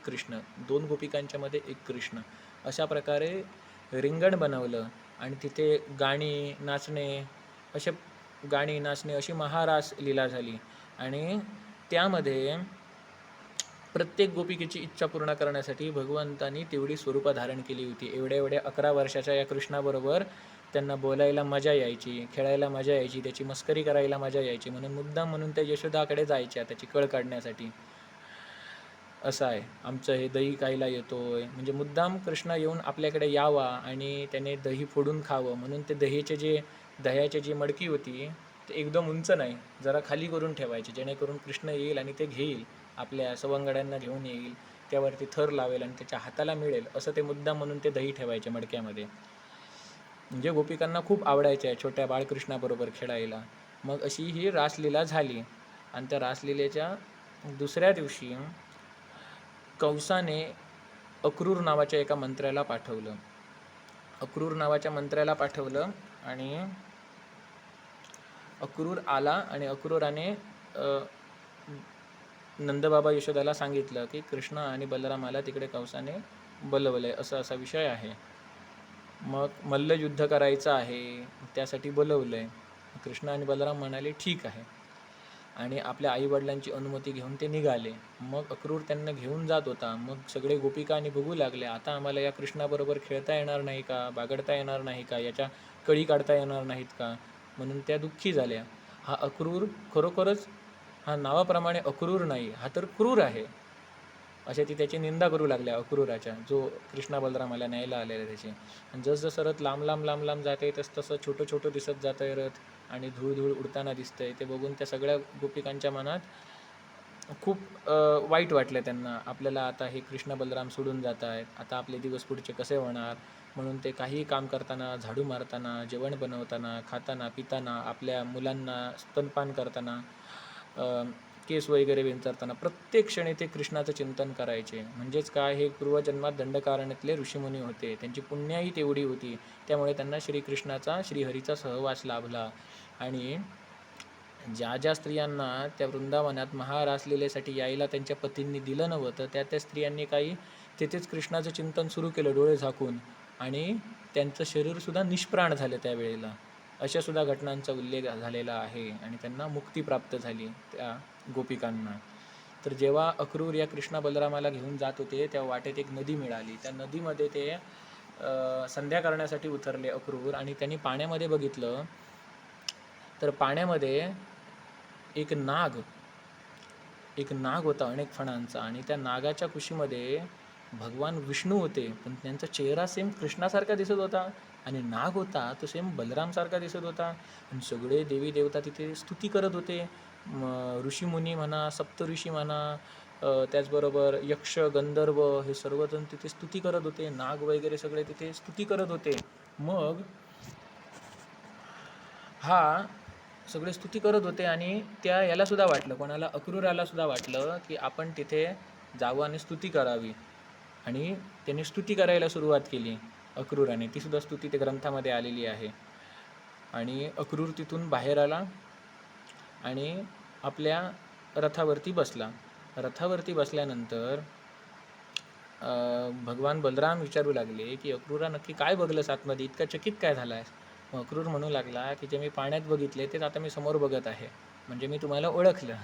कृष्ण, अशा प्रकारे रिंगण बनवलं. आणि तिथे गाणी नाचणे अशी महारास लीला झाली. आणि त्यामध्ये प्रत्येक गोपिकेची इच्छा पूर्ण करण्यासाठी भगवंतांनी तेवढी स्वरूपं धारण केली होती. एवढ्या 11 वर्षाच्या या कृष्णाबरोबर त्यांना बोलायला मजा यायची, खेळायला मजा यायची, त्याची मस्करी करायला मजा यायची, म्हणून त्या यशोदाकडे जायच्या त्याची कळ काढण्यासाठी. असं आहे आमचं हे दही खायला येतोय, म्हणजे मुद्दाम कृष्ण येऊन आपल्याकडे यावा आणि त्याने दही फोडून खावं, म्हणून ते दह्याची जी मडकी होती ते एकदम उंच नाही, जरा खाली करून ठेवायची, जेणेकरून कृष्ण येईल आणि ते घेईल, आपल्या सवंगड्यांना घेऊन येईल, त्यावरती थर लावेल आणि त्याच्या हाताला मिळेल, असं ते मुद्दाम म्हणून ते दही ठेवायचे मडक्यामध्ये. म्हणजे गोपिकांना खूप आवडायचे छोट्या बाळकृष्णाबरोबर खेळायला. मग अशी ही रासलीला झाली. आणि त्या रासलीलेच्या दुसऱ्या दिवशी कंसाने अक्रूर नावाच्या एका मंत्र्याला पाठवलं, आणि अक्रूर आला आणि अक्रूराने नंदबाबा यशोदाला सांगितलं की कृष्ण आणि बलरामाला तिकडे कंसाने बोलवलंय, असा विषय आहे, मग मल्लयुद्ध करायचं आहे, त्यासाठी बोलवलंय. कृष्ण आणि बलराम म्हणाले ठीक आहे, आणि आपल्या आईवडिलांची अनुमती घेऊन ते निघाले. मग अक्रूर त्यांना घेऊन जात होता. मग सगळे गोपिका आणि बघू लागले, आता आम्हाला या कृष्णाबरोबर खेळता येणार नाही का, बागडता येणार नाही का, याच्या कळी काढता येणार नाहीत का, म्हणून त्या दुःखी झाल्या. हा अक्रूर खरोखरच हा नावाप्रमाणे अक्रूर नाही, हा तर क्रूर आहे, अशा ती त्याची निंदा करू लागल्या अक्रूराच्या, जो कृष्णा बलरामाला न्यायला आलेला त्याची. आणि जसं रथ लांब जाते तसं छोटं दिसत जातं आहे रथ, आणि धूळ उडताना दिसतंय. ते बघून त्या सगळ्या गोपिकांच्या मनात खूप वाईट वाटलं त्यांना, आपल्याला आता हे कृष्ण बलराम सोडून जात आहेत, आता आपले दिवस पुढचे कसे होणार. म्हणून ते काही काम करताना, झाडू मारताना, जेवण बनवताना, खाताना पिताना, आपल्या मुलांना स्तनपान करताना, केस वगैरे विंचरताना प्रत्येक क्षणी ते कृष्णाचं चिंतन करायचे. म्हणजेच काय, हे पूर्वजन्मात दंडकारण्यातले ऋषीमुनी होते, त्यांची पुण्याही तेवढी होती, त्यामुळे त्यांना श्रीकृष्णाचा श्रीहरीचा सहवास लाभला. आणि ज्या ज्या स्त्रियांना त्या वृंदावनात महारास लीलेसाठी यायला त्यांच्या पतींनी दिलं नव्हतं त्या त्या स्त्रियांनी काही तेथेच कृष्णाचं चिंतन सुरू केलं डोळे झाकून, आणि त्यांचं शरीरसुद्धा निष्प्राण झालं त्यावेळेला. अशा सुद्धा घटनांचा उल्लेख झालेला आहे आणि त्यांना मुक्ती प्राप्त झाली त्या गोपिकांना. तर जेव्हा अक्रूर या कृष्णा बलरामाला घेऊन जात होते तेव्हा वाटेत एक नदी मिळाली. त्या नदीमध्ये ते संध्या करण्यासाठी उतरले अक्रूर, आणि त्यांनी पाण्यामध्ये बघितलं तर पाण्यामध्ये एक नाग होता अनेक फणांचा, आणि त्या नागाच्या कुशीमध्ये भगवान विष्णू होते, पण त्यांचा चेहरा सेम कृष्णासारखा दिसत होता, आणि नाग होता तो सेम बलरामसारखा दिसत होता. आणि सगळे देवी देवता तिथे स्तुती करत होते. ऋषीमुनी म्हणा, सप्तऋषी म्हणा, त्याचबरोबर यक्ष गंधर्व हे सर्वजण तिथे स्तुती करत होते. नाग वगैरे सगळे तिथे स्तुती करत होते. मग हा सगळे स्तुती करत होते, आणि त्या याला सुद्धा वाटलं, कोणाला, अक्रूराला सुद्धा वाटलं की आपण तिथे जावं आणि स्तुती करावी. आणि त्याने स्तुती करायला सुरुवात केली अक्रूराने. ती सुद्धा स्तुती ते ग्रंथामध्ये आलेली आहे. आणि अक्रूर तिथून बाहेर आला आणि आपल्या रथावरती बसला. रथावरती बसल्यानंतर भगवान बलराम विचारू लागले की अक्रूरा नक्की काय बघलंस आतमध्ये, इतका चकित काय झाला आहेस? मग अक्रूर म्हणू लागला की जे मी पाण्यात बघितले तेच आता मी समोर बघत आहे, म्हणजे मी तुम्हाला ओळखलं.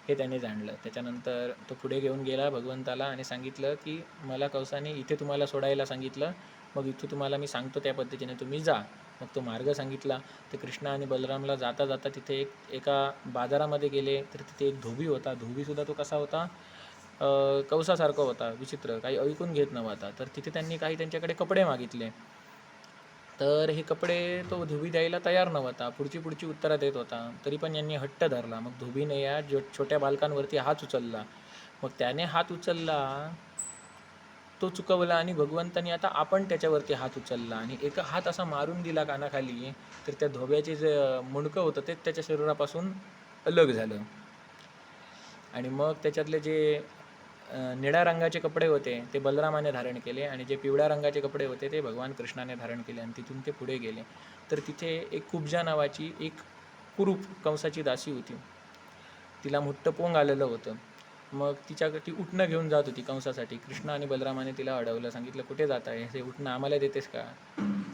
हे त्याने जाणलं. त्याच्यानंतर तो पुढे घेऊन गेला भगवंताला आणि सांगितलं की मला कंसाने इथे तुम्हाला सोडायला सांगितलं, मग इथं तुम्हाला मी सांगतो त्या पद्धतीने तुम्ही जा. मग तो मार्ग सांगितला. तर कृष्णा आणि बलरामला जाता जाता तिथे एका बाजारामध्ये गेले, तर तिथे एक धोबी होता. धोबीसुद्धा तो कसा होता, कंसासारखा होता, विचित्र, काही ऐकून घेत नव्हता. तर तिथे त्यांनी काही त्यांच्याकडे कपडे मागितले, तर हे कपडे तो धोबी द्यायला तयार नव्हता, पुढची उत्तरं देत होता. तरी पण यांनी हट्ट धरला. मग धोबीने या छोट्या बालकांवरती हात उचलला. मग त्याने हात उचलला, तो चुकवला, आणि भगवंतानी आता आपण त्याच्यावरती हात उचलला आणि एक हात असा मारून दिला कानाखाली, तर त्या धोब्याचे जे मुंडकं होतं ते त्याच्या शरीरापासून अलग झालं. आणि मग त्याच्यातले जे निळ्या रंगाचे कपडे होते ते बलरामाने धारण केले, आणि जे पिवळ्या रंगाचे कपडे होते ते भगवान कृष्णाने धारण केले. आणि तिथून ते पुढे गेले. तर तिथे एक कुब्जा नावाची एक कुरूप कंसाची दासी होती. तिला मोठं पोंग आलेलं होतं. मग ती उठणं घेऊन जात होती कंसासाठी. कृष्ण आणि बलरामाने तिला अडवलं, सांगितलं कुठे जात आहे, हे उठणं आम्हाला देतेस का?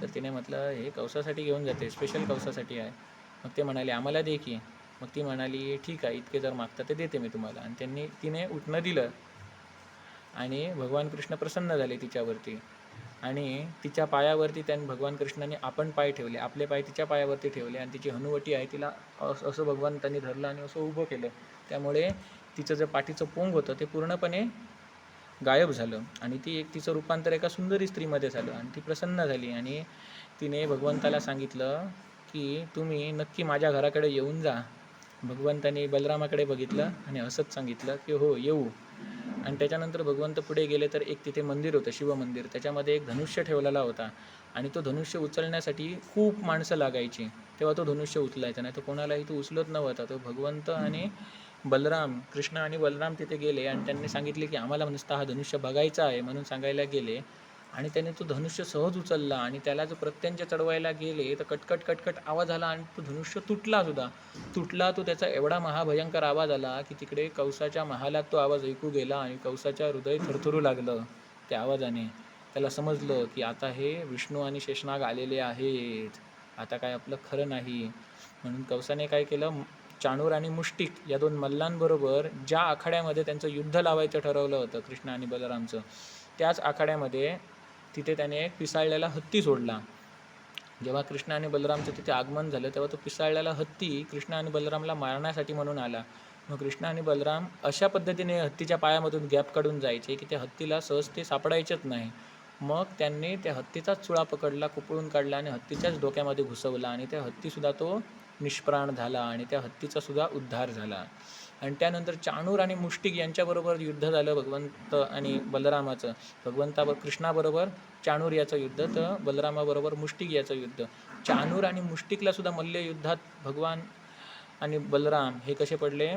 तर तिने म्हटलं हे कंसासाठी घेऊन जाते, स्पेशल कंसासाठी आहे. मग ते म्हणाले आम्हाला दे की. मग ती म्हणाली ठीक आहे, इतके जर मागता ते देते मी तुम्हाला. आणि तिने उठणं दिलं, आणि भगवान कृष्ण प्रसन्न झाले तिच्यावरती, आणि तिच्या पायावरती भगवान कृष्णाने आपण पाय ठेवले, आपले पाय तिच्या पायावरती ठेवले, आणि तिची हनुवटी आहे तिला असं भगवंतांनी धरलं आणि असं उभं केलं. त्यामुळे तिचं जे पाठीचं पोंग होतं ते पूर्णपणे गायब झालं, आणि तिचं रूपांतर एका सुंदरी स्त्रीमध्ये झालं. आणि ती प्रसन्न झाली, आणि तिने भगवंताला सांगितलं की तुम्ही नक्की माझ्या घराकडे येऊन जा. भगवंताने बलरामाकडे बघितलं आणि असंच सांगितलं की हो येऊ. आणि त्याच्यानंतर भगवंत पुढे गेले, तर एक तिथे मंदिर होतं, शिवमंदिर. त्याच्यामध्ये एक धनुष्य ठेवलेला होता, आणि तो धनुष्य उचलण्यासाठी खूप माणसं लागायची. तेव्हा तो धनुष्य उचलायचा, नाही तर कोणालाही तो उचलत नव्हता. तो भगवंत आणि बलराम, कृष्ण आणि बलराम तिथे गेले, आणि त्यांनी सांगितले की आम्हाला नुसता हा धनुष्य बघायचा आहे म्हणून सांगायला गेले. आणि त्याने तो धनुष्य सहज उचलला, आणि त्याला जो प्रत्यंच चढवायला गेले तर कटकट कटकट आवाज आला, आणि तो धनुष्य तुटला. तो त्याचा एवढा महाभयंकर आवाज आला की तिकडे कंसाच्या महालात तो आवाज ऐकू गेला, आणि कंसाच्या हृदय थरथरू लागलं त्या आवाजाने. त्याला समजलं की आता हे विष्णू आणि शेषनाग आलेले आहेत, आता काय आपलं खरं नाही. म्हणून कंसाने काय केलं, चाणूर आणि मुष्टिक या दोन मल्लांबरोबर ज्या आखाड्यामध्ये त्यांचं युद्ध लावायचं ठरवलं होतं कृष्ण आणि बलरामचं, त्याच आखाड्यामध्ये तिथे त्याने एक पिसाळलेला हत्ती सोडला. जेव्हा कृष्ण आणि बलरामचं तिथे आगमन झालं तेव्हा तो पिसाळलेला हत्ती कृष्ण आणि बलरामला मारण्यासाठी म्हणून आला. मग कृष्ण आणि बलराम अशा पद्धतीने हत्तीच्या पायामधून गॅप काढून जायचे की त्या हत्तीला सहज ते सापडायचेच नाही. मग त्यांनी त्या हत्तीचाच चुळा पकडला, कुपळून काढला आणि हत्तीच्याच डोक्यामध्ये घुसवला, आणि त्या हत्तीसुद्धा तो निष्प्राण झाला, आणि त्या हत्तीचा सुद्धा उद्धार झाला. आणि त्यानंतर चाणूर आणि मुष्टिक यांच्याबरोबर युद्ध झालं भगवंत आणि बलरामाचं. कृष्णाबरोबर चाणूर याचं युद्ध, तर बलरामाबरोबर मुष्टिक याचं युद्ध. चाणूर आणि मुष्टिकला सुद्धा मल्लयुद्धात भगवान आणि बलराम हे कसे पडले,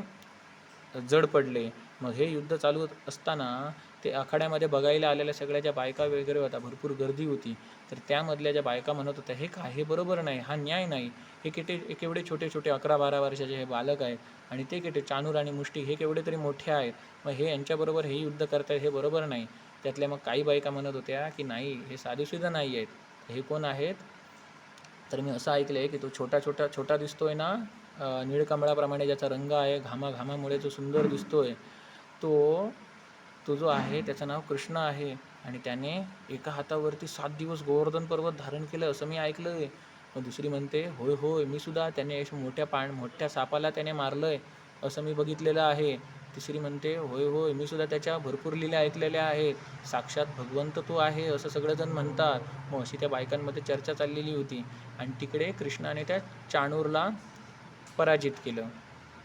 जड पडले. मग हे युद्ध चालू असताना ते आखाड्यामध्ये बघायला आलेल्या सगळ्या ज्या बायका वगैरे होत्या, भरपूर गर्दी होती. तर त्यामधल्या ज्या बायका म्हणत होत्या, हे काय, हे बरोबर नाही, हा न्याय नाही. हे केवढे छोटे छोटे 11-12 वर्षाचे हे बालक आहेत आणि ते केवढे चाणूर आणि मुष्टी हे केवढे तरी मोठे आहेत. मग हे यांच्याबरोबर हे युद्ध करतायत, हे बरोबर नाही. त्यातल्या मग काही बायका म्हणत होत्या की नाही, हे साधेसुद्धा नाही आहेत. हे कोण आहेत? तर मी असं ऐकलं आहे की तो छोटा दिसतोय ना, निळकमळाप्रमाणे ज्याचा रंग आहे, घामामुळे जो सुंदर दिसतोय, तो जो आहे त्याचं नाव कृष्ण आहे. आणि त्याने एका हातावरती 7 दिवस गोवर्धन पर्वत धारण केलं असं मी ऐकलं आहे. मग दुसरी म्हणते, होय होय, मी सुद्धा त्याने मोठ्या सापाला त्याने मारलं आहे असं मी बघितलेलं आहे. तिसरी म्हणते, होय होय, मी सुद्धा त्याच्या भरपूर लीला ऐकलेल्या आहेत, साक्षात भगवंत तो आहे असं सगळेजण म्हणतात. मग अशी त्या बायकांमध्ये चर्चा चाललेली होती. आणि तिकडे कृष्णाने त्या चाणूरला पराजित केलं.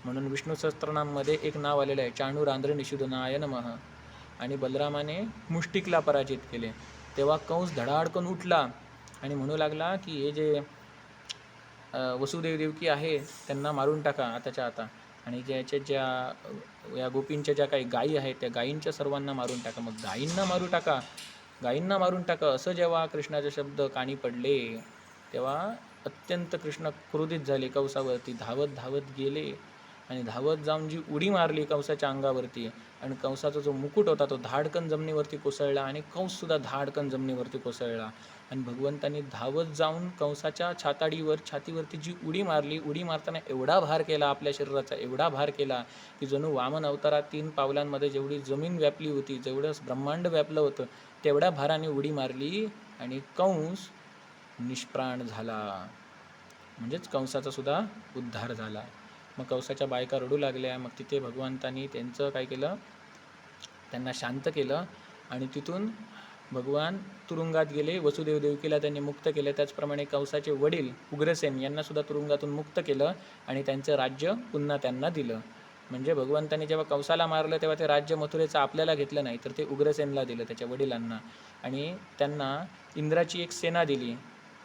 म्हणून विष्णू सहस्त्रनाममध्ये एक नाव आलेलं आहे, चाणूरांध्र निषूदनाय नमः. आणि बलरामाने मुष्टिकला पराजित केले. तेव्हा कंस धडाडकन उठला आणि म्हणू लागला की हे जे वसुदेव देवकी आहे त्यांना मारून टाका आताच्या आता. आणि या गोपींच्या ज्या काही गायी आहेत त्या गायींच्या सर्वांना मारून टाका. मग गायींना मारून टाका असं जेव्हा कृष्णाचे शब्द कानी पडले तेव्हा अत्यंत कृष्ण क्रोधित झाले. कंसावरती धावत धावत गेले आणि धावत जाऊन जी उडी मारली कंसाच्या अंगावरती आणि कंसाचा जो मुकुट होता तो धाडकन जमिनीवरती कोसळला आणि कंससुद्धा धाडकन जमिनीवरती कोसळला. आणि भगवंतांनी धावत जाऊन कंसाच्या छातीवरती जी उडी मारली, उडी मारताना एवढा भार केला आपल्या शरीराचा, एवढा भार केला की जणू वामन अवतारात 3 पावलांमध्ये जेवढी जमीन व्यापली होती, जेवढं ब्रह्मांड व्यापलं होतं तेवढ्या भाराने उडी मारली आणि कंस निष्प्राण झाला. म्हणजेच कंसाचा सुद्धा उद्धार झाला. मग कंसाच्या बायका रडू लागल्या. मग तिथे भगवंतांनी त्यांचं काय केलं, त्यांना शांत केलं आणि तिथून भगवान तुरुंगात गेले. वसुदेव देवकीला त्यांनी मुक्त केले. त्याचप्रमाणे कंसाचे वडील उग्रसेन यांना सुद्धा तुरुंगातून मुक्त केलं आणि त्यांचं राज्य पुन्हा त्यांना दिलं. म्हणजे भगवंतांनी जेव्हा कंसाला मारलं तेव्हा ते राज्य मथुरेचं आपल्याला घेतलं नाही, तर ते उग्रसेनला दिलं, त्याच्या वडिलांना. आणि त्यांना इंद्राची एक सेना दिली.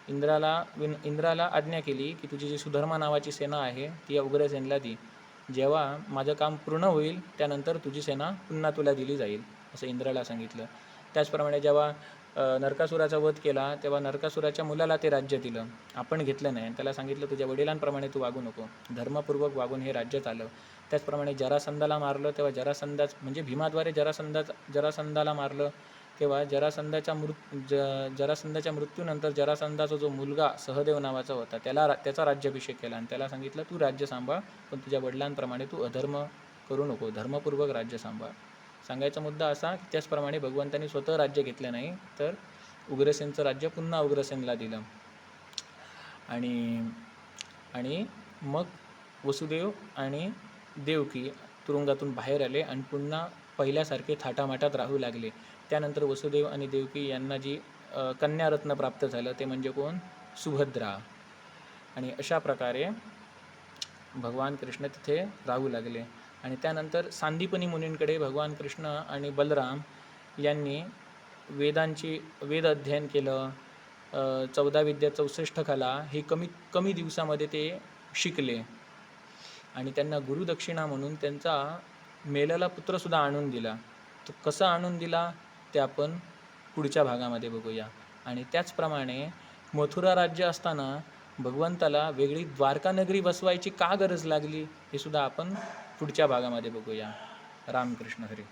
इंद्राला आज्ञा केली की तुझी जी सुधर्मा नावाची सेना आहे ती या उग्रसेनला दी. जेव्हा माझं काम पूर्ण होईल त्यानंतर तुझी सेना पुन्हा तुला दिली जाईल असं इंद्राला सांगितलं. त्याचप्रमाणे जेव्हा नरकासुराचा वध केला तेव्हा नरकासुराच्या मुलाला ते राज्य दिलं, आपण घेतलं नाही. त्याला सांगितलं तुझ्या वडिलांप्रमाणे तू वागू नको, धर्मपूर्वक वागून हे राज्य चालव. त्याचप्रमाणे जरासंधाला मारलं तेव्हा म्हणजे भीमाद्वारे जरासंधाला मारलं तेव्हा जरासंधाच्या मृत्यूनंतर जरासंधाचा जो मुलगा सहदेव नावाचा होता त्याचा राज्याभिषेक केला आणि त्याला सांगितलं तू राज्य सांभाळ, पण तुझ्या वडिलांप्रमाणे तू अधर्म करू नको, धर्मपूर्वक राज्य सांभाळ. सांगायचा मुद्दा असा की त्याचप्रमाणे भगवंतांनी स्वतः राज्य घेतलं नाही, तर उग्रसेनचं राज्य पुन्हा उग्रसेनला दिलं. आणि मग वसुदेव आणि देवकी तुरुंगातून बाहेर आले आणि पुन्हा पहिल्यासारखे थाटामाटात राहू लागले. त्यानंतर वसुदेव आणि देवकी यांना जी कन्यारत्न प्राप्त झालं ते म्हणजे कोण, सुभद्रा. आणि अशा प्रकारे भगवान कृष्ण तिथे राहू लागले. आणि त्यानंतर सांदीपनी मुनींकडे भगवान कृष्ण आणि बलराम यांनी वेद अध्ययन केलं. 14 विद्या 64 कला हे कमी दिवसामध्ये ते शिकले. आणि त्यांना गुरुदक्षिणा म्हणून त्यांचा मेलेला पुत्रसुद्धा आणून दिला. तो कसा आणून दिला ते आपण पुढच्या भागामध्ये बघूया. आणि त्याचप्रमाणे मथुरा राज्य असताना भगवंताला वेगळी द्वारका नगरी बसवायची का गरज लागली हे सुद्धा आपण पुढच्या भागामध्ये बघूया. रामकृष्ण हरी.